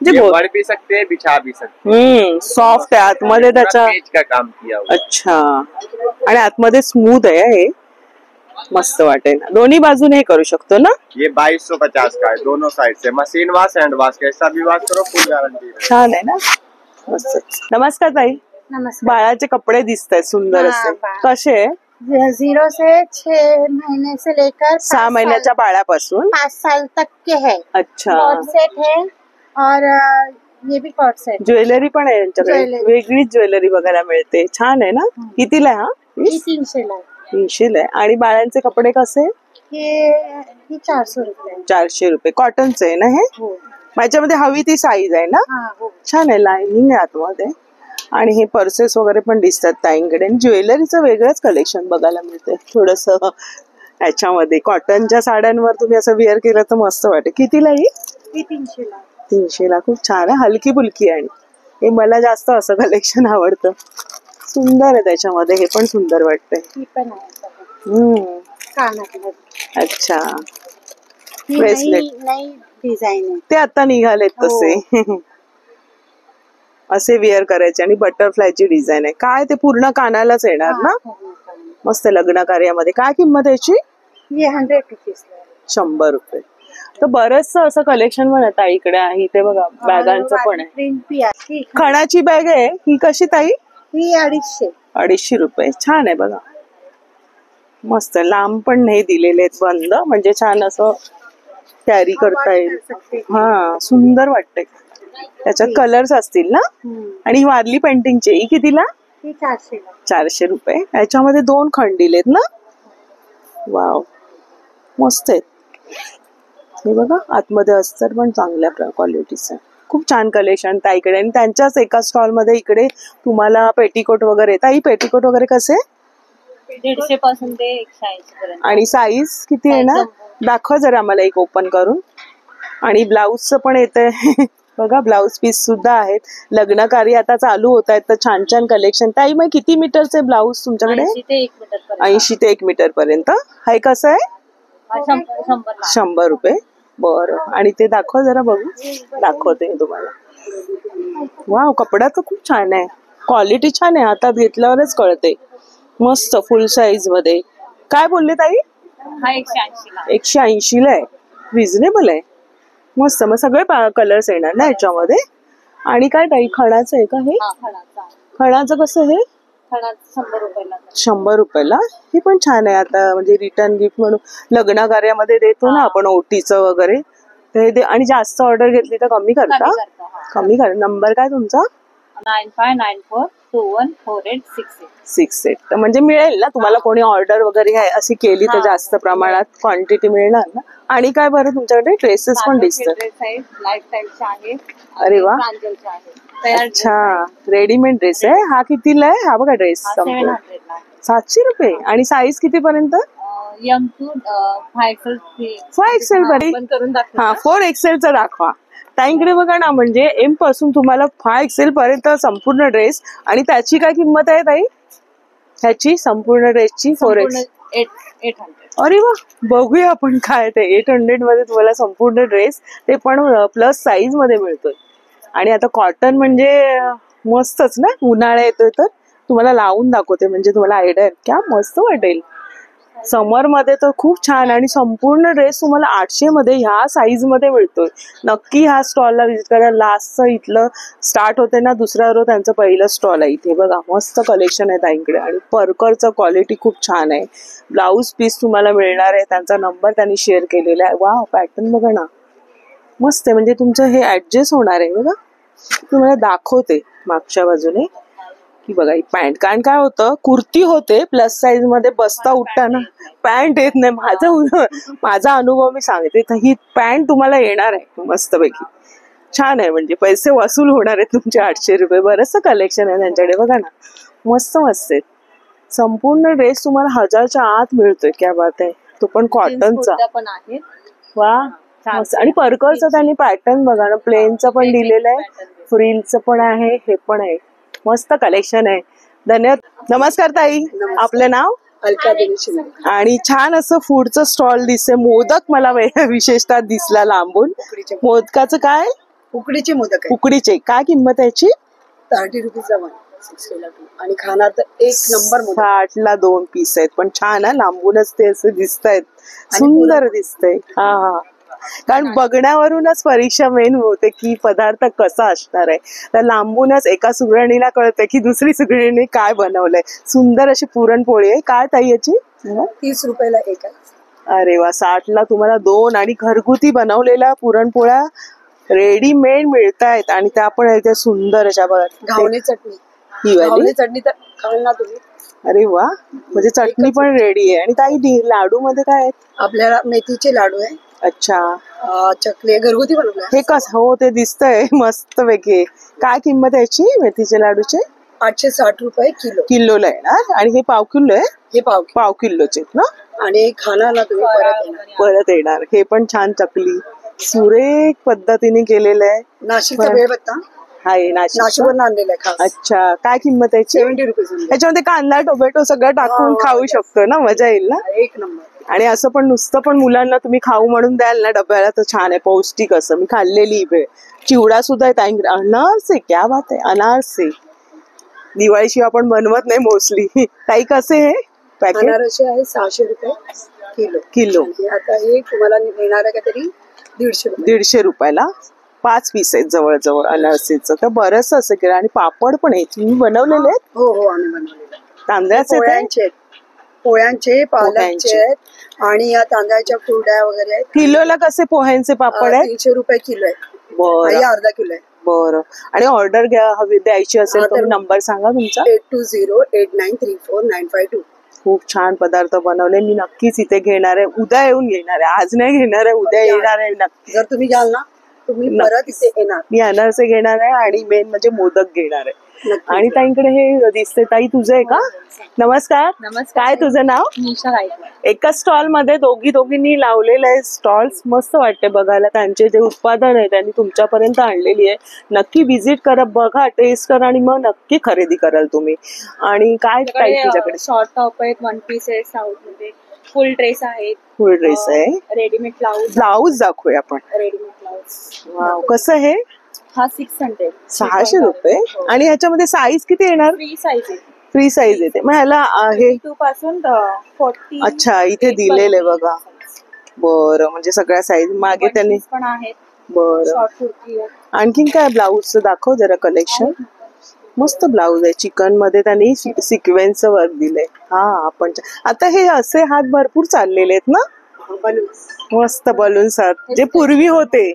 ये जे बढ़ भी सकते हैं, बिछा भी सकते हैं। सॉफ्ट आहे आतमध्ये त्याच्या। पूरा पेज का काम किया हुआ। अच्छा, आणि आतमध्ये स्मूथ आहे हे, मस्त वाटेल। दोन्ही बाजूने हे करू शकतो ना? ये 2250 का है, दोनों साइड से। मशीन वॉश, हैंड वॉश, कैसा भी वॉश करो, फुल गारंटी है। छान आहे ना, मस्त। नमस्कार ताई, नमस्कार। बाळाचे कपडे दिसत आहेत सुंदर हाँ, असे। बाळ. कसे? 0 से 6 महीने से लेकर 6 महिन्याच्या बाळापासून? 5 साल तक के है। अच्छा, कॉर्ड सेट है और ये भी कॉर्ड सेट। ज्वेलरी पण आहे यांच्याकडे। ज्वेलरी. वेगळीच ज्वेलरी बघायला मिळते। छान आहे ना? कितीला आहे हा? ये 300 ला है। 300 आहे। आणि बाळांचे कपडे कसे? ये 400 रुपए। 400 रुपये। कॉटनचे आहे ना हे? हो। माझ्यामध्ये हवी ती साईज आहे ना? हाँ हो। छान आहे, लाइनिंग आहे आतमध्ये। आणि हे पर्सेस वगैरे पण दिसतात ताईंकडे। आणि ज्वेलरीचं वेगळंच कलेक्शन बघायला मिळते थोडस याच्यामध्ये। कॉटनच्या साड्यांवर तुम्ही असं वेअर केलं तर मस्त वाटेल। कितीला ही? ये 300 ला। 300 ला। खूप छान आहे, हलकी फुलकी आहे। आणि हे मला जास्त असं कलेक्शन आवडतं। सुंदर आहे त्याच्यामध्ये, हे पण सुंदर वाटतंय। ही पण आहे कानातलं। अच्छा, ही ब्रेसलेट। नई डिझाइन आहे। ते आता निघालेत तसे। असे वेअर करायचे आणि बटरफ्लायची डिझाईन आहे। काय ते पूर्ण कानालाच येणार ना? मस्त लग्न कार्यामध्ये। काय किंमत याची? ये 100 रुपीज। 100 रुपये। तर बरंच असं कलेक्शन पण आहे इकडे आहे। इथे बघा बॅगांचं पण आहे। प्रिंट भी आहे। खणाची बॅग आहे ही, कशी ताई? ही 250। 250 रुपये। छान आहे बघा, मस्त। लांब पण नाही दिलेले आहेत बंद, म्हणजे छान असं कॅरी करता येईल। हा, सुंदर वाटतंय। त्याच्यात कलर्स असतील ना? आणि ही वारली पेंटिंगची, ही कितीला? ही 400 ला। 400 रुपये। याच्यामध्ये 2 खंड दिलेत ना? वाव, मस्त आहेत। हे बघा आतमध्ये अस्तर पण चांगल्या क्वालिटीचं आहे। खूप छान कलेक्शन ताईकडे। आणि त्यांच्याच एका स्टॉल मध्ये इकडे तुम्हाला पेटीकोट वगैरे येतात। ही पेटीकोट वगैरे कसे? 150 पासून ते 180 पर्यंत। आणि साईज किती आहे ना? दाखवा जरा आम्हाला एक ओपन करून। आणि ब्लाऊजचं पण येतंय बघा, ब्लाऊज पीस सुद्धा आहेत। लग्न कार्य आता चालू होत आहेत, तर छान छान कलेक्शन। ताई मग किती मीटरचे ब्लाऊज तुमच्याकडे? 80 ते 1 मीटर पर्यंत। 80 ते 1 मीटर पर्यंत। हे कसं आहे? 100 रुपये। बरं, आणि ते दाखवा जरा, बघू दाखवते मी तुम्हाला। वाव, कपडा तर खूप छान आहे, क्वालिटी छान आहे, हातात घेतल्यावरच कळते। मस्त फुल साईज मध्ये। काय बोलले ताई? हा 180 ला। 180 ला आहे, रिझनेबल आहे, मस्त। मग सगळे कलर्स येणार ना याच्यामध्ये? आणि काय ताई, खणाचं आहे का हे? हा, खणाचा। खणाचं कसं हे? खणाचं 100 रुपयाला. 100 रुपयाला. ही पण छान आहे आता, म्हणजे रिटर्न गिफ्ट म्हणून लग्न कार्यामध्ये देतो ना आपण ओटीचं वगैरे ते आणि जास्त ऑर्डर घेतली तर कमी करता. कमी कर. नंबर काय तुमचा? 9594214868. तर म्हणजे मिळेल ना तुम्हाला, कोणी ऑर्डर वगैरे अशी केली तर जास्त प्रमाणात क्वांटिटी मिळणार ना. आणि काय बरं तुमच्याकडे ड्रेसेस पण दिसतात. लाईफस्टाईलचे आहेत. अरे वा. प्रांजलचे आहेत. अच्छा, रेडीमेड ड्रेस आहे हा. कितीला आहे हा? बघा ड्रेस 700 रुपये. आणि साईज किती पर्यंत? M to 5XL पर्यंत. हा 4XL चा दाखवा. ताईंकडे बघा ना, म्हणजे M पासून तुम्हाला 5XL पर्यंत संपूर्ण ड्रेस. आणि त्याची काय किंमत आहे ताई ह्याची संपूर्ण ड्रेसची? 4XL 800. अरे वा. बघूया आपण काय ते 800 मध्ये तुम्हाला संपूर्ण ड्रेस, ते पण प्लस साईज मध्ये मिळतोय. आणि आता कॉटन म्हणजे मस्तच ना, उन्हाळा येतोय तर तुम्हाला लावून दाखवते म्हणजे तुम्हाला आयडिया क्या मस्त वाटेल. समर मध्ये तर खूप छान. आणि संपूर्ण ड्रेस तुम्हाला 800 मध्ये ह्या साईज मध्ये मिळतोय. नक्की ह्या स्टॉलला व्हिजिट करा. लास्टचं इथलं स्टार्ट होते ना, दुसरा रो त्यांचं पहिलं स्टॉल आहे इथे. बघा मस्त कलेक्शन आहे ताईंकडे. आणि परकरचं क्वालिटी खूप छान आहे. ब्लाऊज पीस तुम्हाला मिळणार आहे. त्यांचा नंबर त्यांनी शेअर केलेला आहे. वा, पॅटर्न बघा ना मस्त आहे. म्हणजे तुमचं हे ऍडजस्ट होणार आहे. बघा तुम्हाला दाखवते मागच्या बाजूने की बघा ही पॅन्ट. कारण काय होतं, कुर्ती होते प्लस साईज मध्ये, बसता उठताना पॅन्ट येत नाही. माझा अनुभव मी सांगते. तर ही पॅन्ट तुम्हाला येणार आहे मस्तपैकी. छान आहे, म्हणजे पैसे वसूल होणार आहेत तुमचे 800 रुपये. बरंचसं कलेक्शन आहे त्यांच्याकडे. बघा ना मस्त मस्त आहे. संपूर्ण ड्रेस तुम्हाला 1000च्या आत मिळतोय. क्या बात आहे. तो पण कॉटनचा. वा. आणि परकरचं त्यांनी पॅटर्न बघा ना, प्लेनचं पण दिलेलं आहे, फ्रिलचं पण आहे, हे पण आहे. मस्त कलेक्शन आहे. धन्यवाद. नमस्कार ताई, आपलं नाव? अलका दिनेश. आणि छान असं फूडचं स्टॉल दिसते. मोदक मला विशेषतः दिसला लांबून. मोदकाचं काय? उकडीचे मोदक आहे. उकडीचे काय किंमत आहे याची? 30 रुपीजला 1, 60 ला 2. आणि खाणार तर एक नंबर मोदक. 60 ला 2 पीस आहेत. पण छान आहे, लांबूनच ते असं दिसतायत, सुंदर दिसतंय. हा हा. कारण बघण्यावरूनच परीक्षा मेन होते की पदार्थ कसा असणार आहे. तर लांबूनच एका सुगरणीला कळते की दुसरी सुगरणीने काय बनवलंय. सुंदर अशी पुरणपोळी आहे. काय ताई याची? 30 रुपयाला एक आहे. अरे वा. 60 ला तुम्हाला 2. आणि घरगुती बनवलेल्या पुरणपोळ्या रेडीमेड मिळतायत. आणि त्या पण इथे सुंदर अशा बघा. घावणे चटणी. ही वाली घावणे चटणी तर खाल ना तुम्ही. अरे वा. म्हणजे चटणी पण रेडी आहे. आणि ताई लाडू मध्ये काय आहेत? आपल्याला मेथीचे लाडू आहे. अच्छा. चकली घरगुती बनवलं. हे कसं? हो ते दिसतंय मस्त पैकी. काय किंमत आहे याची मेथीचे लाडूचे? 860 रुपये किलो. किलोला येणार. आणि हे पाव किलो आहे? हे पाव किलोचे ना. आणि खाणार ना तुम्ही परत येणार. हे पण छान चकली सुरेख पद्धतीने केलेलं आहे. नाशिकचा बेळपत्ता आहे. नाशिकवरून आणलेला आहे खास. अच्छा. काय किंमत आहे? 70 रुपये. त्याच्यामध्ये कांदा टोमॅटो सगळं टाकून खाऊ शकतो ना, मजा येईल ना. एक नंबर. आणि असं पण नुसतं पण मुलांना तुम्ही खाऊ म्हणून द्याल ना डब्याला तर छान आहे, पौष्टिक असं. मी खाल्लेली भेळ. चिवडा सुद्धा आहे. अनारसे. क्या बात आहे. अनारसे दिवाळीशिवाय आपण बनवत नाही मोस्टली. ताई कसे हे पॅकेट? अनारसे आहे 600 रुपये किलो. आता हे तुम्हाला मिळणार आहे का तरी 150 रुपयाला 5 पीस आहेत जवळजवळ अनारसेचं. तर बरंच असं केलं. आणि पापड पण आहेत. तुम्ही बनवलेले आहेत? हो आम्ही बनवलेले. तांदळाचे पोह्यांचे पालकचे आहेत. आणि या तांदळाच्या कुरड्या वगैरे आहेत. किलोला कसे पोह्यांचे पापड आहेत? 300 रुपये किलो आहे. बरं. अर्धा किलो आहे. बरं. आणि ऑर्डर हवी द्यायची असेल तर नंबर सांगा तुमचा. 8208934952. खूप छान पदार्थ बनवले. मी नक्कीच इथे घेणार आहे. उद्या येऊन घेणार आहे. आज नाही घेणार आहे, उद्या येणार आहे नक्की. जर तुम्ही घ्याल ना तुम्ही परत इथे येणार. मी अनारसे घेणार आहे आणि मेन म्हणजे मोदक घेणार आहे. आणि ताईंकडे हे दिसते. ताई तुझं आहे का? नमस्कार. काय तुझं नाव? निशा गायकवाड. एका स्टॉल मध्ये दोघींनी लावलेलं आहे स्टॉल्स. मस्त वाटते बघायला. त्यांचे जे उत्पादन आहे त्यांनी तुमच्यापर्यंत आणलेली आहे. नक्की व्हिजिट करा, बघा, टेस्ट करा आणि मग नक्की खरेदी कराल तुम्ही. आणि काय ताई तुझ्याकडे? शॉर्ट टॉप आहेत, 1 पीस आहेत, साऊथ मध्ये फुल ड्रेस आहेत. फुल ड्रेस आहे. रेडीमेड ब्लाऊज दाखवूया आपण. Readymade blouse. वाव. कसं हे? हा 600. 600 रुपये. आणि ह्याच्यामध्ये साईज किती येणार? फ्री साईज येते. मग ह्याला हे 2 पासून 40. अच्छा. इथे दिलेले बघा. बरं. म्हणजे सगळ्या साईज मागे त्यांनी पण आहेत. बरं. शॉर्ट कुर्ती. आणखीन काय ब्लाऊजचं दाखव जरा कलेक्शन. मस्त ब्लाऊज आहे, चिकन मध्ये त्यांनी सिक्वेन्सचं वर्क दिलंय. हा आपण आता हे असे हात भरपूर चाललेले आहेत ना, मस्त बलून्स जे पूर्वी होते.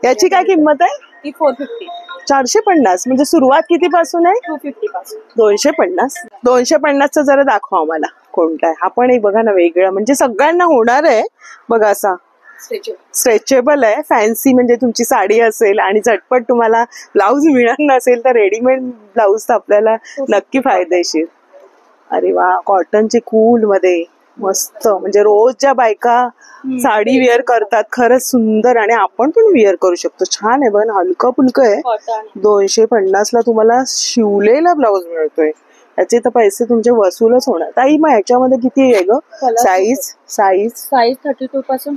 याची काय किंमत आहे? ती 450. 450. म्हणजे सुरुवात किती पासून आहे? 250 पासून. 250. 250चा जरा दाखवा आम्हाला कोणता आहे. आपण एक बघा ना वेगळा, म्हणजे सगळ्यांना होणार आहे बघा. असा स्ट्रेचेबल आहे, फॅन्सी, म्हणजे तुमची साडी असेल आणि झटपट तुम्हाला ब्लाऊज मिळत नसेल तर रेडीमेड ब्लाऊज तर आपल्याला नक्की फायदेशीर. अरे वा, कॉटनचे कूल मध्ये मस्त, म्हणजे रोज ज्या बायका साडी वेअर करतात खरंच सुंदर, आणि आपण पण वेअर करू शकतो. छान आहे बघ, हलकं फुलकं आहे. 250ला तुम्हाला शिवलेला ब्लाऊज मिळतोय. याचे तर पैसे तुमचे वसूलच होणार. ताई मग याच्यामध्ये किती आहे ग साईज? साईज 32 पासून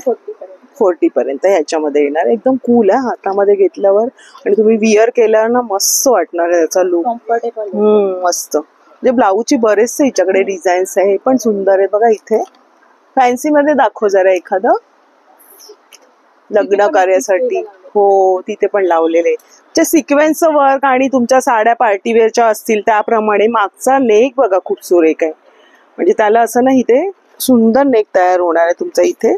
40 पर्यंत ह्याच्यामध्ये येणार. एकदम कूल आहे, हातामध्ये घेतल्यावर आणि तुम्ही विअर केल्यावर ना मस्त वाटणार आहे त्याचा लुक. कम्फर्टेबल मस्त. म्हणजे ब्लाऊजची बरेचसे हिच्याकडे डिझाईन्स आहे, हे पण सुंदर आहे बघा. इथे फॅन्सी मध्ये दाखव जरा एखादं लग्न कार्यासाठी. हो, तिथे पण लावलेले सिक्वेन्सचं वर्क, आणि तुमच्या साड्या पार्टीवेअरच्या असतील त्याप्रमाणे. मागचा नेक बघा खूप सुरेख आहे, म्हणजे त्याला असं ना इथे सुंदर नेक तयार होणार आहे तुमचा. इथे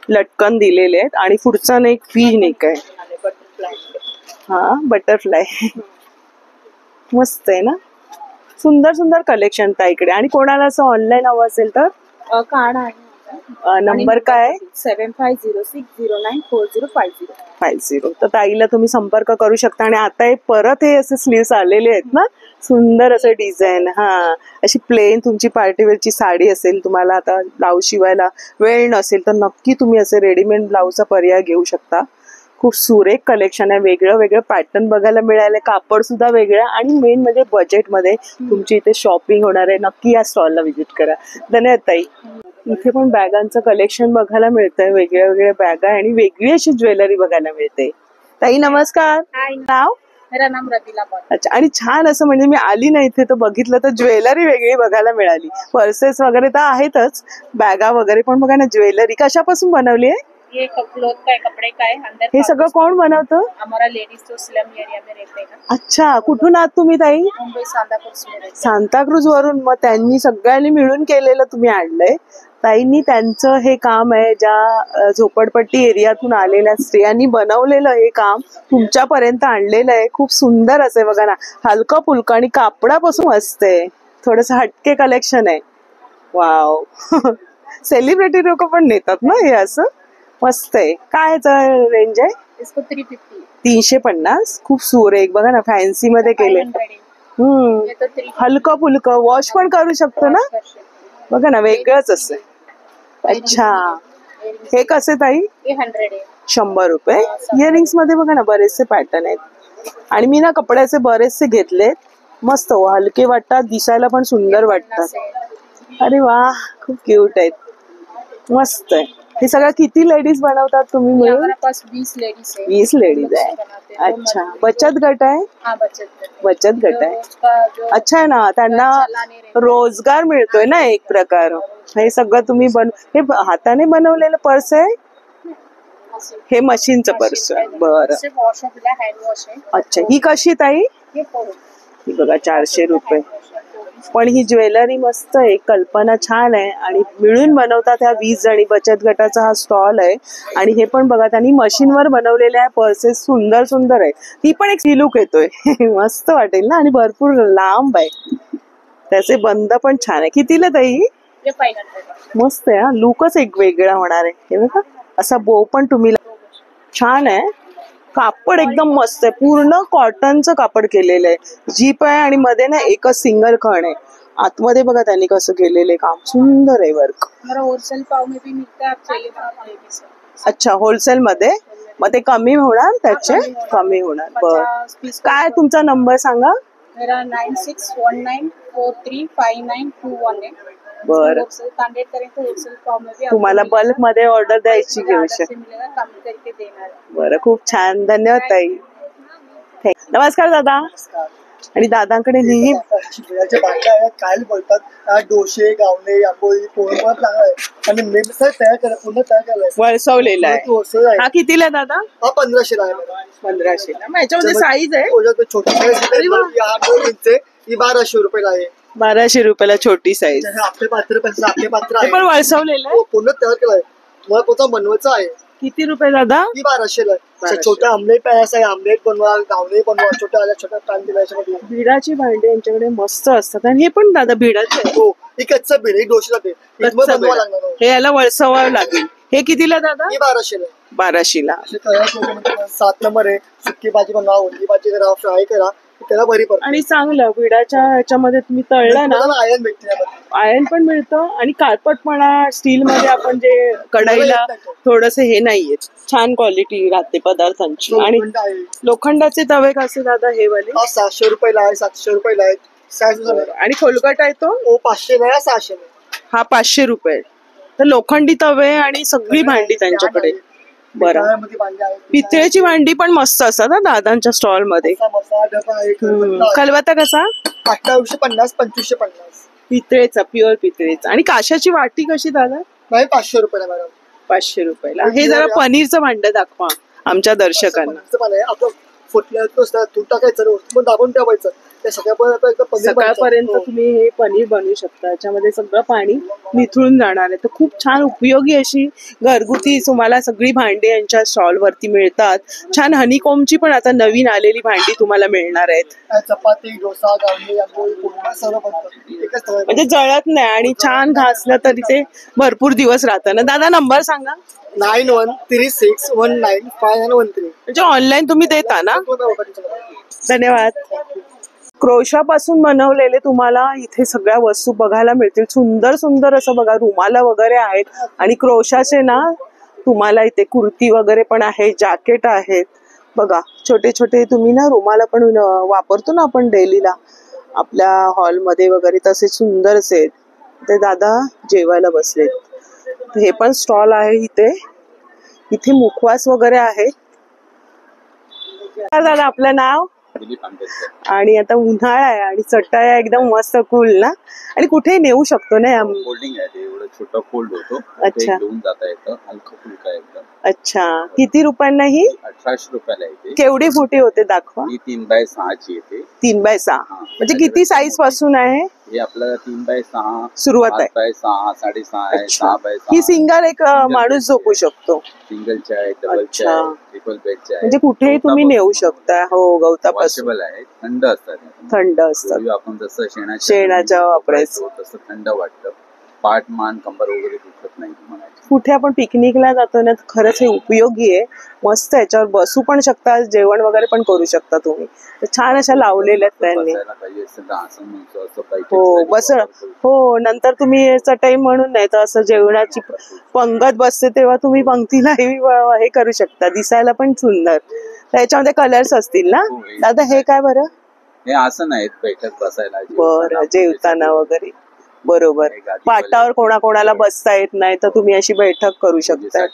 लटकन दिलेले आहेत आणि पुढचा नेक व्ही नेक आहे. हा, बटरफ्लाय. मस्त आहे ना, सुंदर सुंदर कलेक्शन त्या इकडे. आणि कोणाला असं ऑनलाईन हवं असेल तर कार्ड आहे. नंबर काय? 7506094050. तर ताईला तुम्ही संपर्क करू शकता. आणि आता हे परत हे असे स्लीव्स आलेले आहेत ना, सुंदर असं डिझाईन. हा, अशी प्लेन तुमची पार्टीवेअरची साडी असेल, तुम्हाला आता ब्लाऊज शिवायला वेळ नसेल तर नक्की तुम्ही असे रेडीमेड ब्लाऊजचा पर्याय घेऊ शकता. खूप सुरेख कलेक्शन आहे, वेगळं वेगळं पॅटर्न बघायला मिळाले, कापड सुद्धा वेगळं, आणि मेन म्हणजे बजेटमध्ये तुमची इथे शॉपिंग होणार आहे. नक्की या स्टॉलला व्हिजिट करा. धन्यवाद ताई. इथे पण बॅगांचं कलेक्शन बघायला मिळतंय, वेगळ्या वेगळ्या बॅगा आणि वेगळी अशी ज्वेलरी बघायला मिळते. ताई नमस्कार. नाव? मेरा नाम रबिला पॉल. अच्छा. आणि छान असं, म्हणजे मी आली ना इथे तर बघितलं तर ज्वेलरी वेगळी बघायला मिळाली. पर्सेस वगैरे तर आहेतच, बॅगा वगैरे पण बघा ना. ज्वेलरी कशापासून बनवली आहे? ये क्लॉथ का है, कपड़े का है. अंदर हे सगळं कोण बनवतं? हमारा लेडीज जो स्लम एरिया में रहते हैं ना. अच्छा, कुठून आहात तुम्ही ताई? मुंबई सांताक्रूज में रहते हैं. सांताक्रूज वरून. मग त्यांनी सगळ्यांनी मिळून केलेलं तुम्ही आणलंय. ताईंनी त्यांचं हे काम आहे, ज्या झोपडपट्टी एरियातून आलेल्या स्त्रियांनी बनवलेलं हे काम तुमच्यापर्यंत आणलेलं आहे. खूप सुंदर असे बघा ना, हलकं फुलकं आणि कापडापासून असते. थोडस हटके कलेक्शन आहे. वाव. सेलिब्रिटी लोक पण नेतात ना हे असं. मस्त आहे. काय रेंज आहे? इसको 350. 350. खूप सुरेख बघा ना, फॅन्सी मध्ये केले. हलकं फुलकं, वॉश पण करू शकतो ना बघा ना, वेगळंच असं. अच्छा, हे कसे ताई? 100 आहे. 100 रुपये. इयरिंग्स मध्ये बघा ना बरेचसे पॅटर्न आहेत, आणि मी ना कपड्याचे बरेचसे घेतलेत. मस्त, हलके वाटतात, दिसायला पण सुंदर वाटतात. अरे वा, खूप क्यूट आहेत, मस्त आहे. हे सगळं किती लेडीज बनवतात तुम्ही मिळून? 20 लेडीज आहे. 20 लेडीज आहे. अच्छा, बचत गट आहे? बचत गट आहे. अच्छा आहे ना, त्यांना रोजगार मिळतोय ना एक प्रकार. हे सगळं तुम्ही हे हाताने बनवलेलं पर्स आहे? हे मशीनचं पर्स आहे. बरं. अच्छा, ही कशी ताई? ही बघा 400 रुपये. पण ही ज्वेलरी मस्त आहे, कल्पना छान आहे, आणि मिळून बनवतात ह्या 20 जणी. बचत गटाचा हा स्टॉल आहे. आणि हे पण बघा, त्यांनी मशीनवर बनवलेले आहे पर्सेस, सुंदर सुंदर आहे. ती पण एक लुक येतोय. मस्त वाटेल ना, आणि भरपूर लांब आहे, त्याचे बंद पण छान आहे. कितीला ताई? 500. मस्त आहे हा, लुकच एक वेगळा होणार आहे. हे बघा, असा बो पण तुम्ही छान आहे. कापड एकदम मस्त आहे, पूर्ण कॉटनचं कापड केलेलं आहे. जीप आहे आणि मध्ये ना एकच सिंगल खण आहे. आतमध्ये बघा त्यांनी कसं केलेलं काम, सुंदर आहे वर्क. होलसेल भाव में भी मिलता है, आप चाहिए तो आप ले भी सकते. अच्छा, होलसेल मध्ये. मग ते कमी होणार, त्याचे कमी होणार. बर, काय तुमचा नंबर सांगा? मेरा 9619435921 आहे. बरं, तुम्हाला बल्क मध्ये ऑर्डर द्यायची घेऊ शकता. बरं, खूप छान, धन्यवाद ताई. नमस्कार दादा. आणि दादांकडे नेहमी बिळाचे भांडे आहेत, काय बोलतात डोसे, गावणे, आंबोळी, पोळी पण चांगला आहे आणि मेन तयार करा, पूर्ण तयार करायला वळसवलेला आहे. हा कितीला आहे दादा? हा 1500 आहे. 1500ला. मग याच्यामध्ये साईज आहे? छोटी साईज 2 इंच ही 1200 रुपयाला आहे. 1200 रुपयाला छोटी साईज. आपले पात्र आहे पण वळसवलेलं आहे, पूर्ण तयार केला आहे. तुम्हाला पोचा बनवायचा आहे. किती रुपये दादा? ही 1200ला आहे. छोटे आमलेट पॅस आहे, आमलेट बनवा, गावणे बनवा, छोट्या पॅन दिला याच्यामध्ये. भिडाची भांडी यांच्याकडे मस्त असतात आणि हे पण दादा भिडाचे आहे. हो, ही कच्चं बीड, ही डोशीला बीड, कच्चं बनवा बीड. लागणार. हे याला वळसवावं लागेल. हे कितीला दादा? ही 1200ला आहे. 1200ला. 7 नंबर आहे. सुकी भाजी बनवा, ओली भाजी करा, फ्राय करा, त्याला बरी पडते. आणि चांगलं भिडाच्या ह्याच्यामध्ये तुम्ही तळलं ना, आयर्न भेटते. आयर्न पण मिळतं आणि काळपटपणा स्टील मध्ये आपण जे कढईला थोडस हे नाहीये, छान क्वालिटी राहते पदार्थांची. आणि लोखंडाचे तवे कसे दादा हे वाले? 600 रुपयाला आहे, 700 रुपयाला आहे. आणि खोलगट आहे तो 500 आहे, 600 आहे. हा 500 रुपये. तर लोखंडी तवे आणि सगळी भांडी त्यांच्याकडे. बरं, पितळेची भांडी पण मस्त असतात ना दादांच्या स्टॉल मध्ये. खलबत्ता कसा? 2850, 2550. पितळेचा, प्युअर पितळेचा. आणि काशाची वाटी कशी दादा? नाही 500 रुपयाला मॅडम. 500 रुपयाला. हे जरा पनीरचं भांड दाखवा आमच्या दर्शकांना. आपलं फुटल्या तूप टाकायचं, पण दाबून ठेवायचं. सकाळपर्यंत तुम्ही हे पनीर बनवू शकता. याच्यामध्ये सगळं पाणी निथळून जाणार आहे. तर खूप छान उपयोगी अशी घरगुती तुम्हाला सगळी भांडी यांच्या स्टॉल वरती मिळतात. छान हनीकोमची पण आता नवीन आलेली भांडी तुम्हाला मिळणार आहेत. चपाती, डोसा, गावणे, आंबोळी, पोळी सर्व बनतं. म्हणजे जळत नाही आणि छान घासलं तरी ते भरपूर दिवस राहतं ना. दादा नंबर सांगा. 9136195913. म्हणजे ऑनलाईन तुम्ही देता ना? धन्यवाद. क्रोशापासून बनवलेले तुम्हाला इथे सगळ्या वस्तू बघायला मिळतील. सुंदर सुंदर असं बघा, रुमाला वगैरे आहेत. आणि क्रोशाचे ना तुम्हाला इथे कुर्ती वगैरे पण आहे, जॅकेट आहेत बघा. छोटे छोटे तुम्ही ना रुमाला पण वापरतो ना आपण डेलीला आपल्या हॉलमध्ये वगैरे, तसे सुंदर असे. ते दादा जेवायला बसलेत. हे पण स्टॉल आहे इथे. इथे मुखवास वगैरे आहे. दादा आपलं नाव? आणि आता उन्हाळा आहे आणि चटया एकदम मस्त कूल ना. आणि कुठे नेऊ शकतो ना? फोल्डिंग आहे ते, एवढं छोटं फोल्ड होतो. अच्छा, घेऊन जाता येतं, हलकं फुलका एकदम. अच्छा, किती रुपयांना ही? 1800 रुपयाला येते. केवढी फुटी होते दाखवा? ही 3x6 ची येते. 3x6 म्हणजे किती साईज पासून आहे? हे आपल्याला 3x6 सुरुवात आहे. 5x6, 6.5 आहे, 6x6. ही सिंगल एक माणूस झोपू शकतो. सिंगलच्या आहे, डबलच्या आहे, ट्रिपल बेडच्या आहे. म्हणजे कुठेही तुम्ही नेऊ शकता. हो, गवतापासून. वॉशेबल आहे, थंड असतात. थंड असतात. आपण जसं शेणाच्या वापरायचं तसं थंड वाटतं. पाठ, मान, कंबर वगैरे दुखत नाही तुम्हाला. कुठे आपण पिकनिकला जातो ना, खरंच हे उपयोगी आहे. मस्त याच्यावर बसू पण शकता, जेवण वगैरे पण करू शकता तुम्ही. तर छान अशा लावलेल्या आहेत त्यांनी. हो बस. हो, नंतर तुम्ही चटई म्हणून नाही तर असं जेवणाची पंगत बसते तेव्हा तुम्ही पंक्तीला हे करू शकता. दिसायला पण सुंदर. त्याच्यामध्ये कलर्स असतील ना दादा? हे काय बरं? हे आसन आहेत बैठक बसायला. बरं, जेवताना वगैरे. बरोबर. पाटावर कोणाकोणाला बसता येत नाही तर तुम्ही अशी बैठक करू शकता.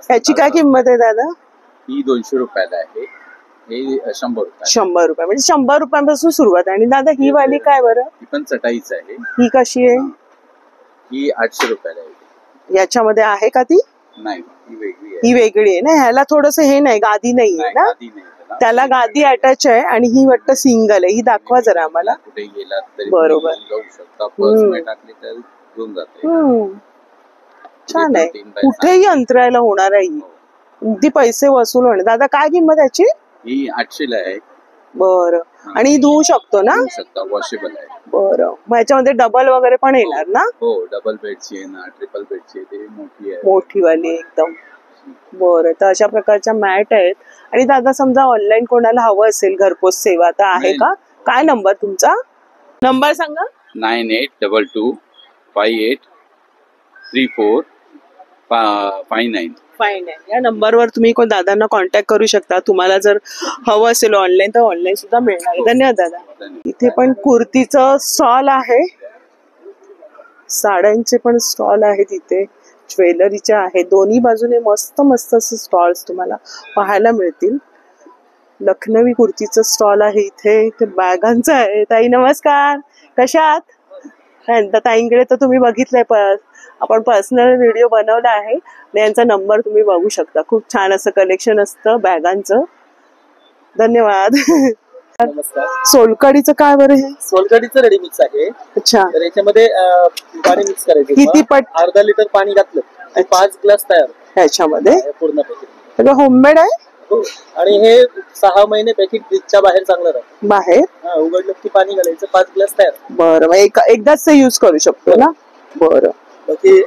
ह्याची काय किंमत आहे दादा? ही 200 रुपयाला आहे. हे 100 रुपये. 100 रुपये म्हणजे 100 रुपयांपासून सुरुवात आहे. आणि दादा ही वाली काय बरं? ही पण चटाईच आहे. ही कशी आहे? ही 800 रुपयाला आहे. याच्यामध्ये आहे का ती? नाही, ही वेगळी आहे. ही वेगळी आहे ना. ह्याला थोडस हे नाही, गादी नाहीये ना? त्याला गादी अटॅच आहे आणि ही वाटतं सिंगल आहे. ही दाखवा जरा आम्हाला. कुठे गेलात तरी बरोबर. जाऊ शकता. पर्स टाकली तर घेऊन जाते. छान आहे. कुठेही अंतरायला होणार आहे. अगदी पैसे वसूल होणार. दादा काय किंमत याची? ही 800 ला आहे. बरं. आणि ही धुवू शकतो ना? धुवू शकता, वॉशेबल आहे. बरं. मग याच्यामध्ये डबल वगैरे पण येणार ना? हो, डबल बेडची आहे ना, ट्रिपल बेडची आहे. ती मोठी आहे, मोठी वाली एकदम. बरं. तर अशा प्रकारच्या मॅट आहेत. आणि दादा समजा ऑनलाईन कोणाला हवं असेल घरपोच सेवा तर आहे का? काय नंबर तुमचा? नंबर सांगा. 9822583459. या नंबरवर तुम्ही कोण दादांना कॉन्टॅक्ट करू शकता. तुम्हाला जर हवं असेल ऑनलाईन तर ऑनलाईन सुद्धा मिळणार. धन्यवाद दादा. इथे पण कुर्तीचं स्टॉल आहे, साड्यांचे पण स्टॉल आहेत इथे, ज्वेलरीचे आहे. दोन्ही बाजूने मस्त मस्त असे स्टॉल्स तुम्हाला पाहायला मिळतील. लखनवी कुर्तीचं स्टॉल आहे इथे. इथे बॅगांचं आहे. ताई नमस्कार, कशा आहात? ताईंकडे तर तुम्ही बघितलंय, आपण पर्सनल व्हिडिओ बनवला आहे आणि यांचा नंबर तुम्ही बघू शकता. खूप छान असं कलेक्शन असतं बॅगांचं. धन्यवाद. नमस्कार. सोलकडीचं काय बरं हे? सोलकडीचं रेडी मिक्स आहे. अच्छा, तर याच्यामध्ये पाणी मिक्स करायचं. किती पट? अर्धा लिटर पाणी घातलं 5 ग्लास तयार ह्याच्यामध्ये. पूर्ण पॅकेट सगळं होममेड आहे. हो. आणि हे 6 महिने पॅकेट फ्रीजच्या बाहेर चांगलं राहतं. बाहेर उघडलं की पाणी घालायचं, 5 ग्लास तयार. बरं, मग एकदाच ते युज करू शकतो ना. बरं. बाकी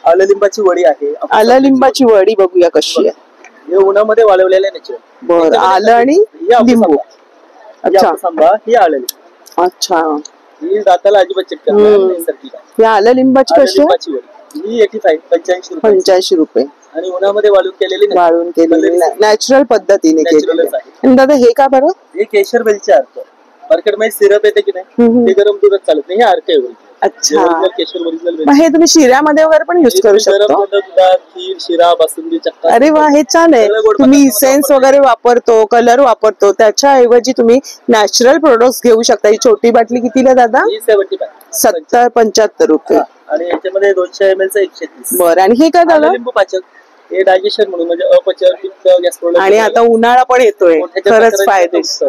आलं लिंबाची वडी आहे. आलं लिंबाची वडी बघूया कशी आहे. हे उन्हामध्ये वाळवलेले त्याचे. बरं, आलं आणि लिंबू. अच्छा, सांबा ही आलं लिंबू. अच्छा, ही दाताला अजिबात चिटकत नाही. हे आलं लिंबाची कशी आहे? लिंबाची वडी ही 85 85 रुपये. आणि उन्हामध्ये वाळून केलेली नॅचरल पद्धतीने केलेली आहे. आणि दादा हे का बरं? हे केशर वेलचे अर्क. मार्केटमध्ये सिरप येते की नाही, ते गरम दुधात चालत नाही. हे अर्क आहे. अच्छा, केशर ओरिजिनल. मग हे तुम्ही शिऱ्यामध्ये वगैरे पण युज करू शकतो. दुधात खीर, शिरा, बासुंदी, चक्का. अरे वा, हे छान आहे. तुम्ही इसेन्स वगैरे वापरतो, कलर वापरतो, त्याच्याऐवजी तुम्ही नॅचरल प्रोडक्ट्स घेऊ शकता. ही छोटी बाटली कितीला दादा? 70-75 रुपये. आणि याच्यामध्ये 200 ml 130. बरं, आणि हे काय दादा? लिंबू पाचक. हे डायजेशन म्हणून, म्हणजे अपचन, पित्त, गॅस्ट्रो. आणि आता उन्हाळा पण येतोय, खरंच फायदेशीर.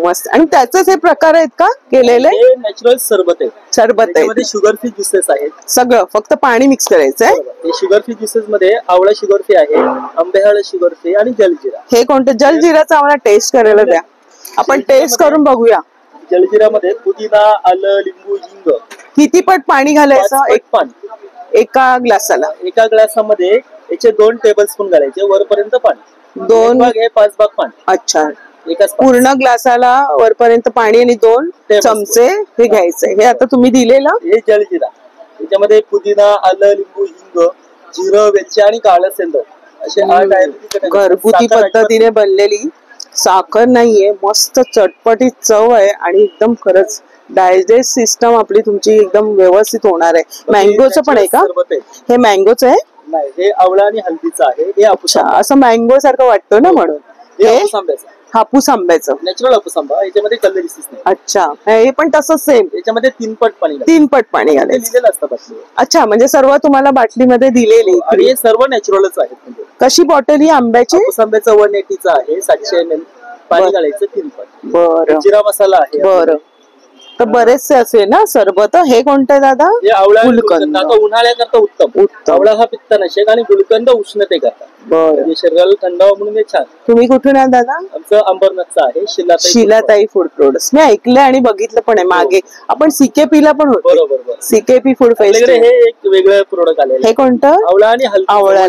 मस्त. आणि त्याचेच हे प्रकार आहेत का केलेले? नॅचरल सरबत आहे. सरबत आहे, शुगर फ्री ज्युसेस आहेत. सगळं फक्त पाणी मिक्स करायचंय. हे शुगर फ्री ज्युसेस मध्ये आवळा शुगर फ्री आहे, आंबेहळ शुगर फ्री आणि जलजिरा. हे कोणतं? जलजिराचं आम्हाला टेस्ट करायला द्या, आपण टेस्ट करून बघूया. जलजिरामध्ये पुदिना, आलं, लिंबू, हिंग. किती पट पाणी घालायचं? एक पाणी एका ग्लासाला. एका ग्लासामध्ये याचे 2 टेबलस्पून घालायचे. वरपर्यंत पाणी. 2 भाग हे 5 भाग पाणी. अच्छा, एकाच पूर्ण ग्लासाला वरपर्यंत पाणी आणि 2 चमचे हे घ्यायचे. हे आता तुम्ही दिलेलं हे जलजिरा. याच्यामध्ये पुदिना, आलं, लिंबू, हिंग, जिरं, वेलची आणि काळं सेंदव असे 8 आयुर्वेदिक घरगुती पद्धतीने बनलेली. साखर नाहीये, मस्त चटपटीत चव आहे आणि एकदम खरंच डायजेस्ट सिस्टम आपली तुमची एकदम व्यवस्थित होणार आहे. मँगोचं पण आहे का? हे मँगोचं आहे? नाही, हे आवळा आणि हल्दीचं आहे. हे अच्छा, असं मँगो सारखं वाटतं ना, म्हणून. हे हापूस आंब्याचं नॅचरल हापूस आंबा. याच्यामध्ये कलर नाही. अच्छा, हे पण तसंच सेम. याच्यामध्ये 3 पट पाणी 3 पट पाणी घालायचं असतं बाटली. अच्छा, म्हणजे सर्व तुम्हाला बाटलीमध्ये दिलेली. आणि हे सर्व नॅचरलच आहेत. म्हणजे कशी बॉटल ही आंब्याची? हापूस आंब्याचं 180चं आहे. 700 ml पाणी घालायचं 3 पट. बरं, जिरा मसाला आहे. बरं, तर बरेचसे असे ना सरबत. हे कोणतं आहे दादा? हे आवळा गुलकंद. उन्हाळ्याकरता उत्तम. आवळा हा पित्तनाशक आणि गुलकंद उष्णतेकरता. बरं, शरीराला थंडावा म्हणून हे छान. तुम्ही कुठून आहे दादा? आमचं अंबरनाथचं आहे. शिलाताई फूड प्रोडक्ट्स. मी ऐकलंय आणि बघितलं पण आहे मागे. आपण सीकेपीला पण होतो. बरोबर. CKP food festival. हे एक वेगळं प्रोडक्ट आलेलं. हे कोणतं? आवळा आणि हल्दी. आवळा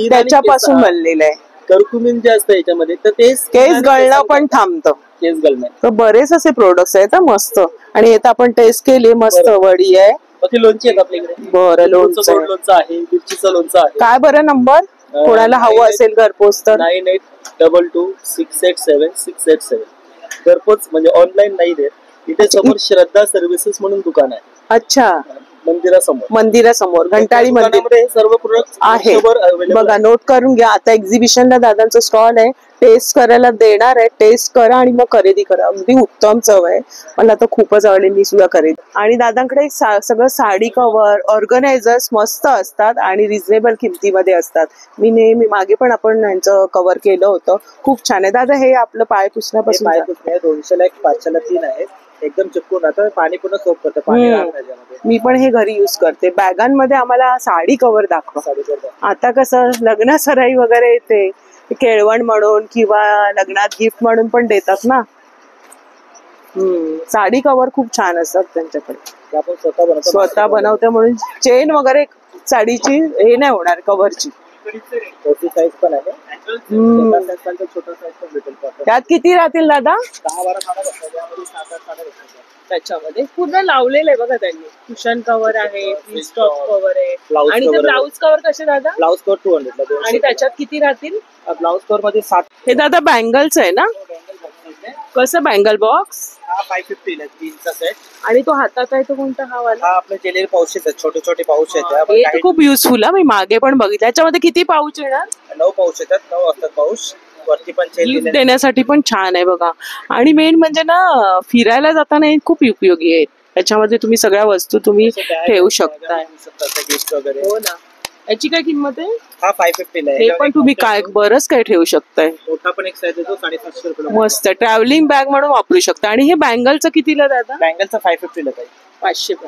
त्याच्यापासून बनलेलं आहे. कर्कुमिन जे असतं याच्यामध्ये, तर ते केस गळणं पण थांबतं. केस गळणं. तर बरेच असे प्रोडक्ट्स आहेत मस्त. आणि हे तर आपण टेस्ट केली. मस्त वडी आहे. बाकी लोणची आहेत आपल्याकडे. बरं, लोणचं आहे, मिरचीचं लोणचं आहे. काय बरं नंबर? कोणाला हवं असेल घरपोच तर 98222687 घरपोच. म्हणजे ऑनलाईन नाही देत. इथे समोर श्रद्धा सर्व्हिसेस म्हणून दुकान आहे. अच्छा, मंदिरासमोर घंटाळी मंदिर सर्व प्रोडक्ट आहे. बघा, नोट करून घ्या. आता एक्झिबिशनला दादांचं स्टॉल आहे. टेस्ट करायला देणार आहे. टेस्ट करा आणि मग खरेदी करा. अगदी उत्तम चव आहे. मला तर खूपच आवडली. मी सुद्धा खरेदी. आणि दादांकडे सगळं साडी कव्हर, ऑर्गनायझर्स मस्त असतात आणि रिझनेबल किमतीमध्ये असतात. मी नेहमी मागे पण आपण यांचं कव्हर केलं होतं. खूप छान आहे दादा. हे आपलं पाय पुसण्यापासून 200ला 1, 500ला 3 आहे. एकदम चिपकून आता पाणी पुन्हा सोप करतं. पाणी मी पण हे घरी युज करते. बॅगांमध्ये आम्हाला साडी कव्हर दाखवा. आता कसं लग्न सराई वगैरे येते, केळवण म्हणून किंवा लग्नात गिफ्ट म्हणून पण देतात ना. साडी कव्हर खूप छान असतात त्यांच्याकडे. आपण स्वतः बनवते म्हणून चेन वगैरे साडीची हे नाही होणार कव्हरची. छोटी साईज पण आहे. छोटा साईज पण भेटेल. त्यात किती राहतील दादा? 10-12 साड्या बसतात. त्यामध्ये 7-8 साड्या बसतात. त्याच्यामध्ये पूर्ण लावलेलं आहे बघा त्यांनी. कुशन कव्हर आहे, फ्री स्टॉक कव्हर आहे. आणि ते ब्लाउज कव्हर कसे दादा? ब्लाउज कव्हर 200 ला. आणि त्याच्यात किती राहतील? ब्लाउज कव्हर मध्ये 7. हे दादा बँगल्स आहे ना? कसं बँगल बॉक्स? हा 550 ला 3चा सेट. आणि तो हातात आहे तो कोणता? हा वाला? हा आपले जेलेले पाऊचेस आहेत. छोटे छोटे पाऊच आहेत. हे खूप युजफुल आहे. मी मागे पण बघितलं. त्याच्यामध्ये किती पाऊच येणार? 9 पाऊच येतात. 9 असतात पाऊच. वरती पण चेन गिफ्ट दिलेली. देण्यासाठी पण छान आहे बघा. आणि मेन म्हणजे ना फिरायला जाताना हे खूप उपयोगी आहे. याच्यामध्ये तुम्ही सगळ्या वस्तू तुम्ही ठेवू शकताय. गिफ्ट वगैरे. हो ना. याची काय किंमत आहे? हा 550 ला आहे. हे पण तुम्ही काय बरंच काय ठेवू शकताय. मोठा पण एक साईज येतो 750 रुपये. मस्त ट्रॅव्हलिंग बॅग म्हणून वापरू शकता. आणि हे बँगलचं कितीला दादा? बँगलचा 550 ला आहे. 500 पण.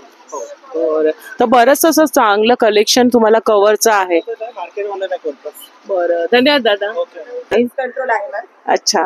बरं. तर बरंच असं चांगलं कलेक्शन तुम्हाला कव्हरचं आहे. मार्केट मध्ये नाही करतो. बरं, धन्यवाद दादा. कंट्रोल आहे मॅम. अच्छा,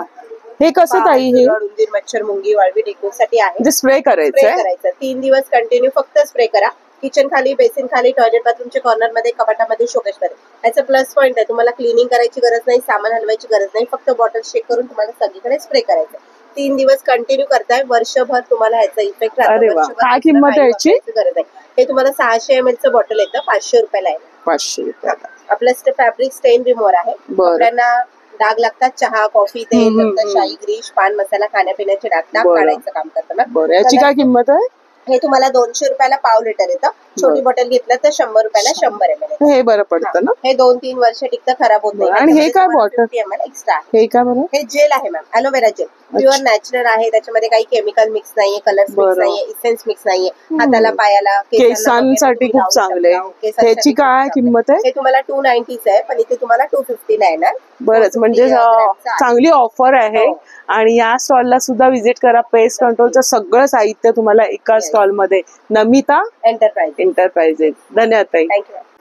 हे कसं ताई? हे उंदीर मच्छर मुंगी वाळवी टेकण्यासाठी आहे. म्हणजे स्प्रे करायचं स्प्रे आहे? करायचं 3 दिवस कंटिन्यू फक्त स्प्रे करा. किचन खाली, बेसिन खाली, टॉयलेट बाथरूमच्या कॉर्नर मध्ये, कपाटामध्ये, शोकेस मध्ये. याचं प्लस पॉईंट आहे, तुम्हाला क्लिनिंग करायची गरज नाही, सामान हलवायची गरज नाही, फक्त बॉटल शेक करून तुम्हाला सगळीकडे स्प्रे करायचं. 3 दिवस कंटिन्यू करताय, वर्षभर तुम्हाला ह्याचा इफेक्ट अरे वा. काय किंमत आहे याची? गरज आहे. हे तुम्हाला 600 ml चं बॉटल येतं, 500 रुपयाला आहे. 500 रुपयाला. आपलं फॅब्रिक स्टेन रिमूव्हर आहे. आपल्याला डाग लागतात, चहा, कॉफी, तेल, शाही, ग्रीश, पान मसाला, खाण्यापिण्याचे डाग काढायचं काम करतं. बरं, याची काय किंमत आहे? हे तुम्हाला 200 रुपयाला पाव लिटर येतं. छोटी बॉटल घेतलं तर 100 रुपयाला 100 ml. हे बरं पडतं ना? हे 2-3 वर्ष टिकतं, खराब होत नाही. आणि हे काय बॉटल? एक्स्ट्रा आहे. हे काय बरं? हे जेल आहे ma'am, aloe vera gel. Pure natural आहे, त्याच्यामध्ये काही केमिकल मिक्स नाहीये, कलर्स मिक्स नाहीये, इसेन्स मिक्स नाहीये. हाताला, पायाला, केसांसाठी खूप चांगले. ह्याची काय किंमत आहे? हे तुम्हाला 290 आहे, पण इथे तुम्हाला 250 ला येणार. बरंच म्हणजे चांगली ऑफर आहे. आणि या स्टॉलला सुद्धा व्हिजिट करा. पेस्ट कंट्रोलचं सगळं साहित्य तुम्हाला एका स्टॉल मध्ये. नमिता एंटरप्राइजेस. धन्यवाद ताई.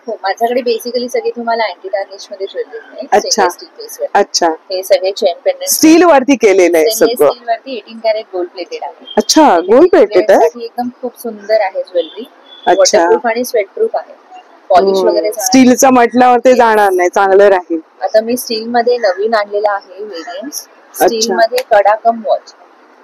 हो, माझ्याकडे बेसिकली सगळी तुम्हाला अँटी टार्निश मध्ये ज्वेलरी आहे. अच्छा अच्छा. हे सगळे चेन पेंडंट स्टील वरती केलेलं आहे सगळं. स्टील वरती 18 कॅरेट गोल्ड प्लेटेड आहे. अच्छा, गोल्ड प्लेटेड आहे. एकदम खूप सुंदर आहे ज्वेलरी. अच्छा. वॉटरप्रूफ आणि स्वेट प्रूफ आहे. पॉलिश वगैरे स्टीलचं म्हटल्यावर ते जाणार नाही, चांगलं राहील. आता मी स्टील मध्ये नवीन आणलेला आहे व्हेरियंट. स्टील मध्ये कडा कम वॉच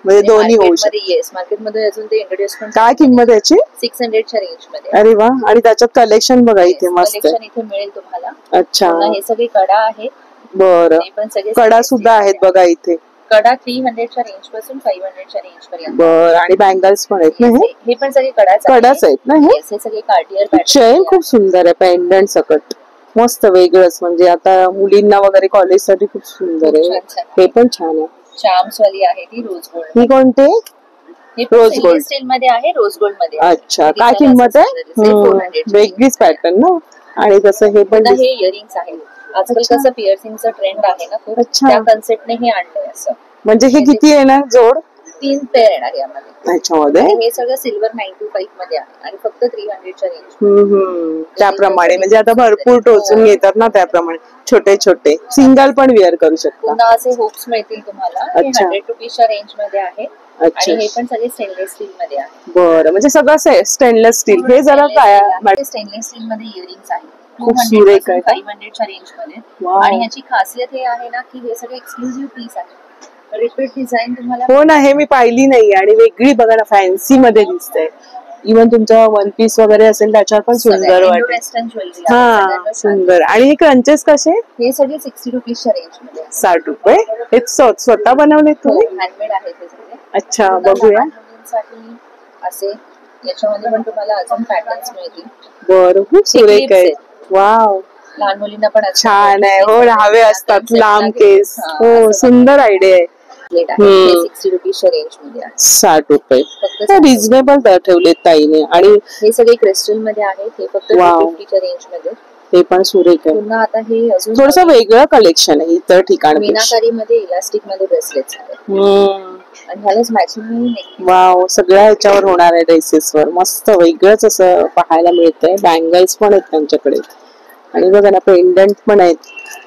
म्हणजे दोन्ही होऊ शकते. येस, मार्केटमध्ये अजून ते इंट्रोड्यूस पण. काय किंमत याची? 600 च्या रेंज मध्ये. अरे वा. आणि त्याच्यात कलेक्शन बघा इथे मस्त कलेक्शन इथे मिळेल तुम्हाला. अच्छा. हे सगळे कडा आहेत. बरं. पण सगळे कडा सुद्धा आहेत बघा इथे. कडा 300 च्या रेंज पासून 500 च्या रेंज पर्यंत. बरं. आणि बँगल्स पण आहेत ना? हे पण सगळे कडाच आहेत ना? हे सगळे कार्टियर चेन खूप सुंदर आहे, पेंडंट सकट मस्त वेगळंच. म्हणजे आता मुलींना वगैरे कॉलेज साठी खूप सुंदर आहे. हे पण छान आहे. चार्म्स वाली आहे ती रोज गोल्ड. ही कोणते? रोज गोल्ड स्टील मध्ये आहे, रोज गोल्ड मध्ये. अच्छा, काय किंमत आहे? वेगळीच पॅटर्न ना. आणि तसं हे पण हे इयरिंग्स आहेत. आजकाल कसं पिअर्सिंगचा ट्रेंड आहे ना खूप, त्या कन्सेप्टने हे आणलंय असं. म्हणजे हे किती येणार जोड? 3 पेअर येणार यामध्ये. त्याच्यामध्ये हे सगळं सिल्वर 925 मध्ये आहे आणि फक्त 300 च्या रेंज. त्याप्रमाणे म्हणजे आता भरपूर टोचून घेतात ना, त्याप्रमाणे छोटे छोटे सिंगल पण वेअर करू शकता. पुन्हा असे हुक्स मिळतील तुम्हाला. हे 100 रुपीजच्या रेंज मध्ये आहे. आणि हे पण सगळे स्टेनलेस स्टील मध्ये आहे. बरं, म्हणजे सगळं स्टेनलेस स्टील. हे जरा काय स्टेनलेस स्टील मध्ये इयरिंग्स आहेत. खूप सुरेख आहे. 500 च्या रेंज मध्ये. आणि याची खासियत हे आहे ना की हे सगळे एक्सक्लुझिव्ह पीस आहे. रिपीट डिझाईन तुम्हाला. हो ना, हे मी पाहिली नाही. आणि वेगळी बघा ना, फॅन्सी मध्ये दिसते. इव्हन तुमचा वन पीस वगैरे असेल त्याच्यावर पण सुंदर वाटतं. Western jewellery. हा, सुंदर. आणि हे क्रंचेस कसे? हे सगळे 60 रुपीजच्या रेंज मध्ये. 60 रुपये. हे स्वतः बनवले तुम्ही? हँडमेड आहेत हे सगळे. अच्छा, बघूया. असे याच्यामध्ये पण तुम्हाला अजून पॅटर्न्स मिळतील. बरं, खूप सुरेख आहे. वाव, लहान मुलींना पण छान आहे. हो, हवे असतात लांब केस. हो, सुंदर आयडिया आहे. 60 रुपीजच्या रेंज मध्ये आहे. 60 रुपये रिझनेबल दर ठेवलेत ताईने. आणि हे सगळे क्रिस्टल मध्ये आहेत. हे फक्त 250 च्या रेंज मध्ये. हे पण सुरेख आहे. पुन्हा आता हे अजून थोडस वेगळं कलेक्शन आहे इतर ठिकाणी. मीनाकारी मध्ये इलास्टिक मध्ये ब्रेसलेट्स आहेत. आणि ह्यालाच मॅचिंग. वाव, सगळ्या ह्याच्यावर होणार आहे ड्रेसेसवर. मस्त वेगळंच असं पाहायला मिळतंय. बँगल्स पण आहेत त्यांच्याकडे. आणि बघा ना, पेंडंट पण आहेत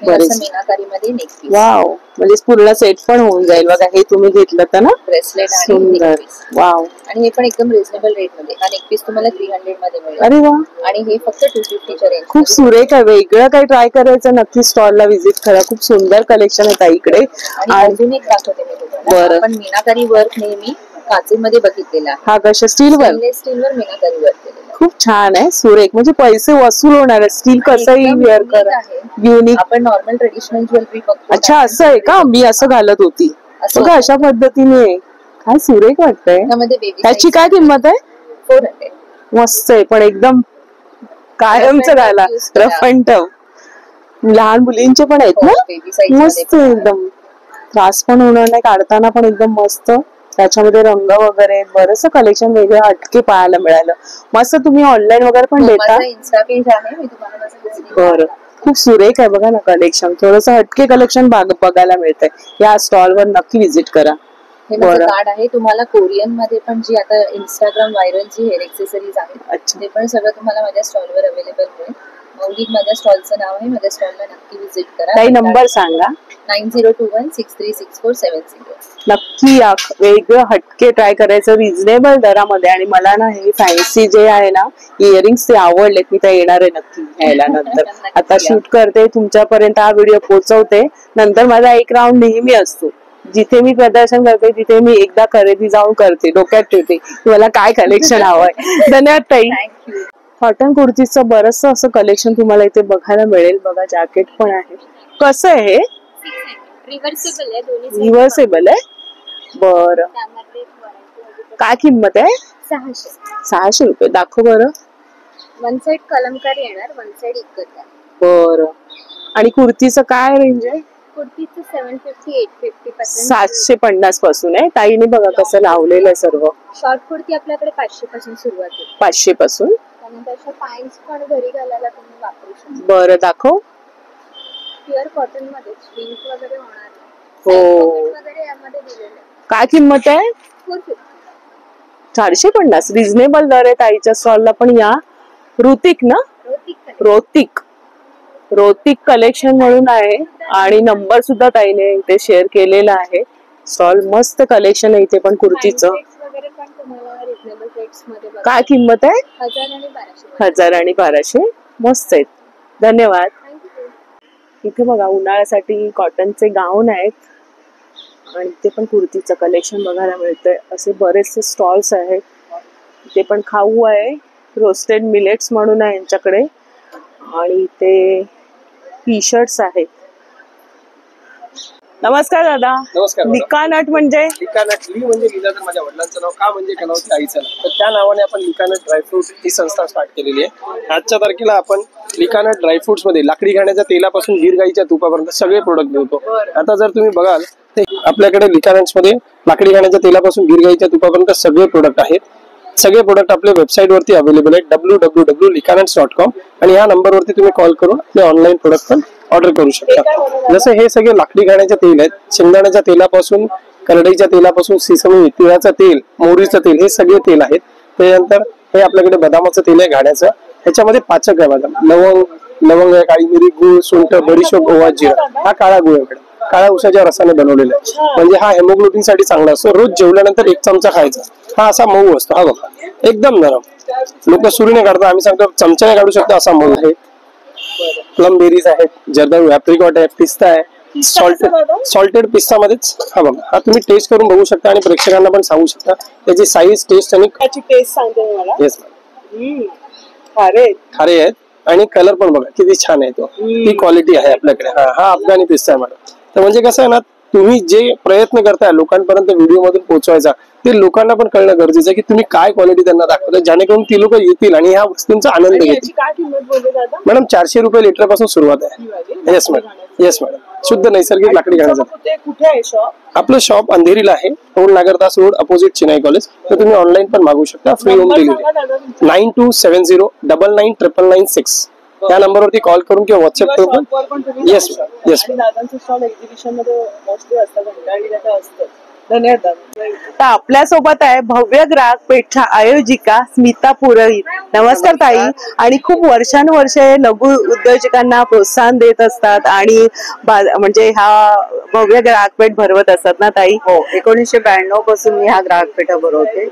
बरेच. मीनाकारी मध्ये नेक पीस. वाव, म्हणजे पूर्ण सेट पण होऊन जाईल बघा. हे तुम्ही घेतलं तर ना, ब्रेसलेट सुंदर. वाव. आणि हे पण एकदम रिझनेबल रेट मध्ये. हा नेक पीस तुम्हाला 300 मध्ये मिळेल. अरे वा. आणि हे फक्त 250 च्या रेंज. खूप सुरेख आहे. वेगळं काही ट्राय करायचं, नक्की स्टॉलला व्हिजिट करा. खूप सुंदर कलेक्शन आहे ताईकडे. आणि अजून एक दाखवते मी तुम्हाला. पण मीनाकारी वर्क नेहमी काचेमध्ये बघितलेला. हा कशा? स्टीलवर? स्टीलवर मीनाकारी वर्क केलेला. खूप छान आहे, सुरेख. म्हणजे पैसे वसूल होणार आहे. स्टील कसंही वेअर करा. युनिक. आपण नॉर्मल ट्रेडिशनल ज्वेलरी बघतो. अच्छा, असं आहे का? मी असं घालत होती बघा, अशा पद्धतीने. काय सुरेख वाटतंय. त्याची काय किंमत आहे? 400. मस्त आहे, पण एकदम कायमच घाला, रफ अँड टफ. लहान मुलींचे पण आहेत ना, मस्त एकदम त्रास पण होणार नाही, काढताना पण एकदम मस्त. त्याच्यामध्ये रंग वगैरे बरंच कलेक्शन वेगळं हटके पाहायला मिळालं. मस्त. तुम्ही ऑनलाईन वगैरे पण देता? इन्स्टा पेज आहे, मी तुम्हाला बरं, खूप सुरेख आहे बघा ना कलेक्शन. थोडस हटके कलेक्शन बघायला मिळतंय. या स्टॉल वर नक्की व्हिजिट करा. हे माझं कार्ड आहे. तुम्हाला कोरियन मध्ये पण जी आता इंस्टाग्राम व्हायरल जी हेअर एक्सेसरीज आहेत ते पण सगळं तुम्हाला माझ्या स्टॉलवर अवेलेबल होईल. मौलिक माझ्या स्टॉलचं नाव आहे. माझ्या स्टॉलला नक्की व्हिजिट करा. काही नंबर सांगा. 9021636470. नक्की या, वेगळं हटके ट्राय करायचं रिझनेबल दरामध्ये. आणि मला ना हे फॅन्सी जे आहे ना इयरिंग्स ते आवडलेत. मी त्या येणार आहे नक्की घ्यायला नंतर. आता शूट करते, तुमच्यापर्यंत हा व्हिडिओ पोहोचवते. नंतर माझा एक राऊंड नेहमी असतो. जिथे मी प्रदर्शन करते तिथे मी एकदा खरेदी जाऊन करते, डोक्यात ठेवते मला काय कलेक्शन हवंय. धन्यवाद ताई. कॉटन कुर्तीचं बरंचसं असं कलेक्शन तुम्हाला इथे बघायला मिळेल. बघा, जॅकेट पण आहे. कसं आहे हे? रिव्हर्सेबल आहे, दोन्ही रिव्हर्सेबल आहे. बरं, काय किंमत आहे? 600 रुपये. दाखव बरं. वन साइड कलमकारी येणार, वन साइड इकत आहे. बरं. आणि कुर्तीचं काय रेंज आहे? कुर्तीचं 750-850 750 पासून आहे. ताईने बघा कसं लावलेलं आहे सर्व. शॉर्ट कुर्ती आपल्याकडे 500 पासून सुरुवात आहे. 500 पासून. त्यानंतर अशा पॅन्ट्स पण घरी घालायला तुम्ही वापरू शकता. बरं, दाखव. प्युअर कॉटन मध्ये स्ट्रिंग वगैरे होणार नाही. हो, वगैरे यामध्ये दिलेलं आहे. काय किंमत आहे? 450. 450. रिझनेबल दर आहे ताईच्या स्टॉलला पण या. ऋतिक ना? रोतिक कलेक्शन म्हणून आहे. आणि नंबर सुद्धा ताईने इथे शेअर केलेला आहे. स्टॉल मस्त कलेक्शन आहे इथे पण कुर्तीचं. वगैरे पण तुम्हाला रिजनेबल रेट्स मध्ये बघा. काय किंमत आहे? 1000 आणि 1200. 1000 आणि 1200. मस्त आहेत. धन्यवाद. इथे बघा उन्हाळ्यासाठी कॉटनचे गाऊन आहेत. आणि इथे पण कुर्तीचं कलेक्शन बघायला मिळतंय. असे बरेचसे स्टॉल्स आहेत. इथे पण खाऊ आहे, रोस्टेड मिलेट्स म्हणून आहे यांच्याकडे. आणि इथे टी शर्ट्स आहेत. नमस्कार दादा. नमस्कार. लिकानट म्हणजे? लिकानट म्हणजे लिहिलं तर माझ्या वडिलांचं नाव, का म्हणजे कलावती आईचं नाव, तर त्या नावाने आपण लिकानट ड्रायफ्रूट ही संस्था स्टार्ट केलेली आहे. आजच्या तारखेला आपण लिकानट ड्रायफ्रुट्स मध्ये लाकडी घाण्याच्या तेलापासून गिर गाईच्या तुपापर्यंत सगळे प्रोडक्ट देतो. आता जर तुम्ही बघाल तर आपल्याकडे लिकानट्स मध्ये लाकडी घाण्याच्या तेलापासून गिर गाईच्या तुपापर्यंत सगळे प्रोडक्ट आहेत. सगळे प्रोडक्ट आपल्या वेबसाईट वरती अवेलेबल आहेत www.likanats.com. आणि या नंबर वरती तुम्ही कॉल करून आपले ऑनलाईन प्रोडक्ट पण ऑर्डर करू शकता. जसं हे सगळे लाकडी घाण्याचे तेल आहेत. शेंगदाण्याच्या तेलापासून, करडईच्या तेलापासून, सिसमी, तिळाचं तेल, मोहरीचं तेल, हे सगळे तेल आहेत. त्यानंतर हे आपल्याकडे बदामाचं तेल आहे घाण्याचं. ह्याच्यामध्ये पाचक आहे बघा. लवंग आहे, काळी मिरी, गुळ, सुंठ, बडीशोप, ओवा, जिरा. हा काळा गुळ आहे, काळ्या उसाच्या रसाने बनवलेला आहे. म्हणजे हा हेमोग्लोबिन साठी चांगला असतो. रोज जेवल्यानंतर 1 चमचा खायचा. हा असा मऊ असतो. हा बघा, एकदम नरम. लोक सुरीने काढतात, आम्ही सांगतो चमच्याने काढू शकतो. असा मऊ आहे. प्लम बेरीज आहेत, जर्दाळू, ॲप्रिकॉट आहे, पिस्ता आहे. सॉल्टेड पिस्ता मध्येच हा बघा. हा तुम्ही टेस्ट करून बघू शकता आणि प्रेक्षकांना पण सांगू शकता त्याची साईज, टेस्ट आणि टेस्ट सांगते मला. येस खारे आहेत. आणि कलर पण बघा किती छान आहे. तो ती क्वालिटी आहे आपल्याकडे. हा अफगाणी पिस्ता आहे मॅडम. तर म्हणजे कसं आहे ना, तुम्ही जे प्रयत्न करताय लोकांपर्यंत व्हिडिओ मधून पोहोचवायचा, ते लोकांना पण कळणं गरजेचं आहे की तुम्ही काय क्वालिटी त्यांना दाखवता, जेणेकरून ती लोक येतील आणि ह्या वस्तूंचा आनंद घेतील. मॅडम 400 रुपये लिटर पासून सुरुवात आहे. Yes madam. शुद्ध नैसर्गिक लाकडी घाण्याचं. कुठे आहे शॉप? आपलं शॉप अंधेरीला आहे, ओल्ड नागरदास रोड, अपोजिट चिनाई कॉलेज. तर तुम्ही ऑनलाईन पण मागू शकता, फ्री होम डिलिव्हरी. 9270999996 या नंबरवरती कॉल करून किंवा व्हॉट्सअप करून. येस. दादांचं स्टॉल एक्झिबिशन मध्ये मोस्टली असतं, घंटाळीला असतं. धन्यवाद. तर आपल्या सोबत आहे भव्य ग्राहक पेठच्या आयोजिका स्मिता पुरोहित. नमस्कार ताई. आणि खूप वर्षानुवर्षे लघु उद्योजकांना प्रोत्साहन देत असतात आणि म्हणजे हा भव्य ग्राहक पेठ भरवत असतात ना ताई? हो, 1992 पासून मी हा ग्राहक पेठा भरवते.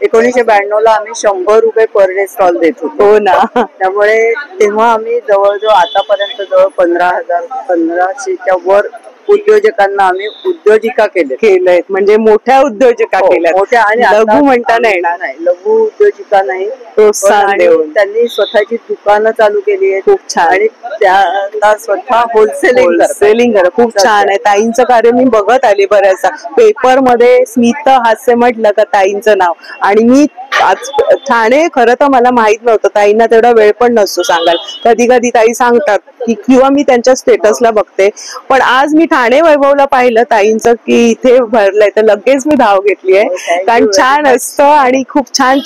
1992 ला आम्ही 100 रुपये पर डे स्टॉल देत होतो. हो ना. त्यामुळे तेव्हा आम्ही जवळजवळ आतापर्यंत जवळ 1500च्या वर उद्योजकांना आम्ही उद्योजिका केलंय. म्हणजे मोठ्या उद्योजिका केल्या. मोठ्या आणि लघु म्हणता येणार नाही, लघु उद्योजिका नाही, प्रोत्साहन देऊन त्यांनी स्वतःची दुकानं चालू केली आहे. खूप छान. आणि त्या स्वतः होलसेलिंग करा. खूप छान आहे. ताईंचं कार्य मी बघत आले बऱ्याचदा. पेपर मध्ये स्मित हास्य म्हटलं का ताईंचं नाव. आणि मी आज ठाणे खरं तर मला माहित नव्हतं, ताईंना तेवढा वेळ पण नसतो सांगायला. कधी कधी ताई सांगतात की किंवा मी त्यांच्या स्टेटसला बघते, पण आज मी ठाणे वैभवला पाहिलं ताईंचं की इथे भरलंय, तर लगेच मी धाव घेतली आहे. कारण छान असतं आणि खूप छान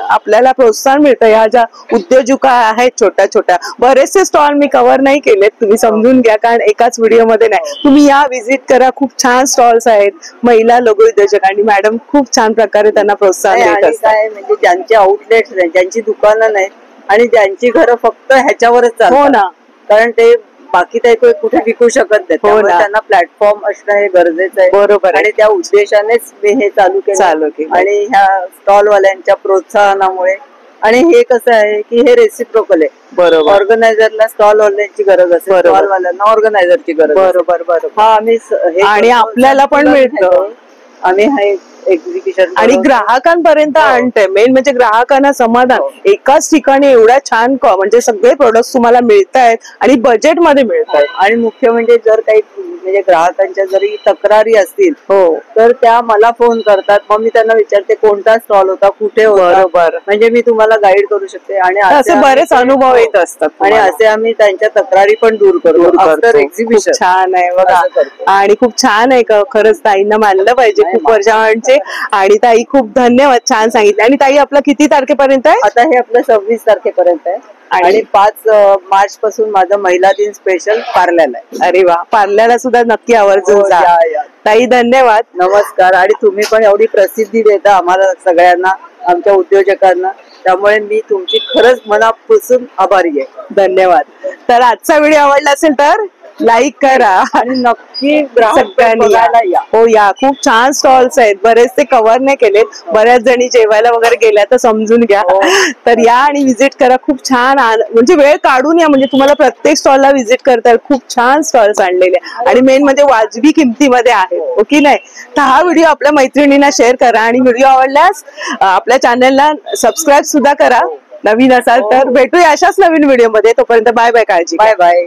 आपल्याला प्रोत्साहन मिळतं. ह्या ज्या उद्योजिका आहेत छोट्या छोट्या, बरेचसे स्टॉल मी कव्हर नाही केलेत, तुम्ही समजून घ्या, कारण एकाच व्हिडिओमध्ये नाही. तुम्ही या व्हिजिट करा, खूप छान स्टॉल्स आहेत महिला लघु उद्योजक, आणि मॅडम खूप छान प्रकारे त्यांना प्रोत्साहन देत असतात. म्हणजे ज्यांचे आउटलेट्स नाही, ज्यांची दुकानं नाहीत आणि ज्यांची घरं फक्त ह्याच्यावरच चालतात. हो ना, कारण ते बाकी काही कुठे विकू शकत नाही, त्यामुळे त्यांना प्लॅटफॉर्म असणं हे गरजेचं आहे. बरोबर. आणि त्या उद्देशानेच मी हे चालू केलं. आणि ह्या स्टॉलवाल्यांच्या प्रोत्साहनामुळे. आणि हे कसं आहे की हे रेसिप्रोकल आहे. बरोबर. ऑर्गनायझरला स्टॉल वाल्यांची गरज असते, स्टॉलवाल्यांना ऑर्गनायझरची गरज. बरोबर बरोबर. हा आम्ही आणि आपल्याला पण मिळतं. आम्ही हे एक्झिबिशन आणि ग्राहकांपर्यंत आणते. मेन म्हणजे ग्राहकांना समाधान. एकाच ठिकाणी एवढ्या छान म्हणजे सगळे प्रोडक्ट तुम्हाला मिळत आहेत आणि बजेट मध्ये मिळत आहेत. आणि मुख्य म्हणजे जर काही म्हणजे ग्राहकांच्या जरी तक्रारी असतील तर त्या मला फोन करतात, मग मी त्यांना विचारते कोणता स्टॉल होता, कुठे होता. बरोबर. म्हणजे मी तुम्हाला गाईड करू शकते. आणि असे बरेच अनुभव येत असतात. आणि असे आम्ही त्यांच्या तक्रारी पण दूर करतो आफ्टर एक्झिबिशन. छान आहे बघा. आणि खूप छान आहे, खरंच ताईंना मानलं पाहिजे खूप वर्षांचे. आणि ताई खूप धन्यवाद, छान सांगितलं. आणि ताई आपलं किती तारखेपर्यंत आहे? आता हे आपलं 26 तारखेपर्यंत आहे. आणि 5 मार्च पासून माझा महिला दिन स्पेशल पार्ल्याला आहे. अरे वा, पार्ल्याला सुद्धा नक्की आवर्जून जा. ताई धन्यवाद. नमस्कार. आणि तुम्ही पण एवढी प्रसिद्धी देता आम्हाला सगळ्यांना, आमच्या उद्योजकांना, त्यामुळे मी तुमची खरंच मनापासून आभारी आहे. धन्यवाद. तर आजचा व्हिडिओ आवडला असेल तर लाईक करा आणि नक्की सगळ्यांनी या. हो या, खूप छान स्टॉल्स आहेत, बरेचसे कव्हर नाही केले, बऱ्याच जणी जेवायला वगैरे गेल्या तर समजून घ्या. तर या आणि व्हिजिट करा, खूप छान. म्हणजे वेळ काढून या, म्हणजे तुम्हाला प्रत्येक स्टॉलला व्हिजिट करता येईल. खूप छान स्टॉल्स आणलेले आणि मेन म्हणजे वाजवी किमतीमध्ये आहेत. हो की नाही? तर हा व्हिडिओ आपल्या मैत्रिणींना शेअर करा आणि व्हिडिओ आवडल्यास आपल्या चॅनलला सबस्क्राईब सुद्धा करा नवीन असाल तर. भेटूया अशाच नवीन व्हिडिओ मध्ये. तोपर्यंत बाय बाय, काळजी. Bye bye.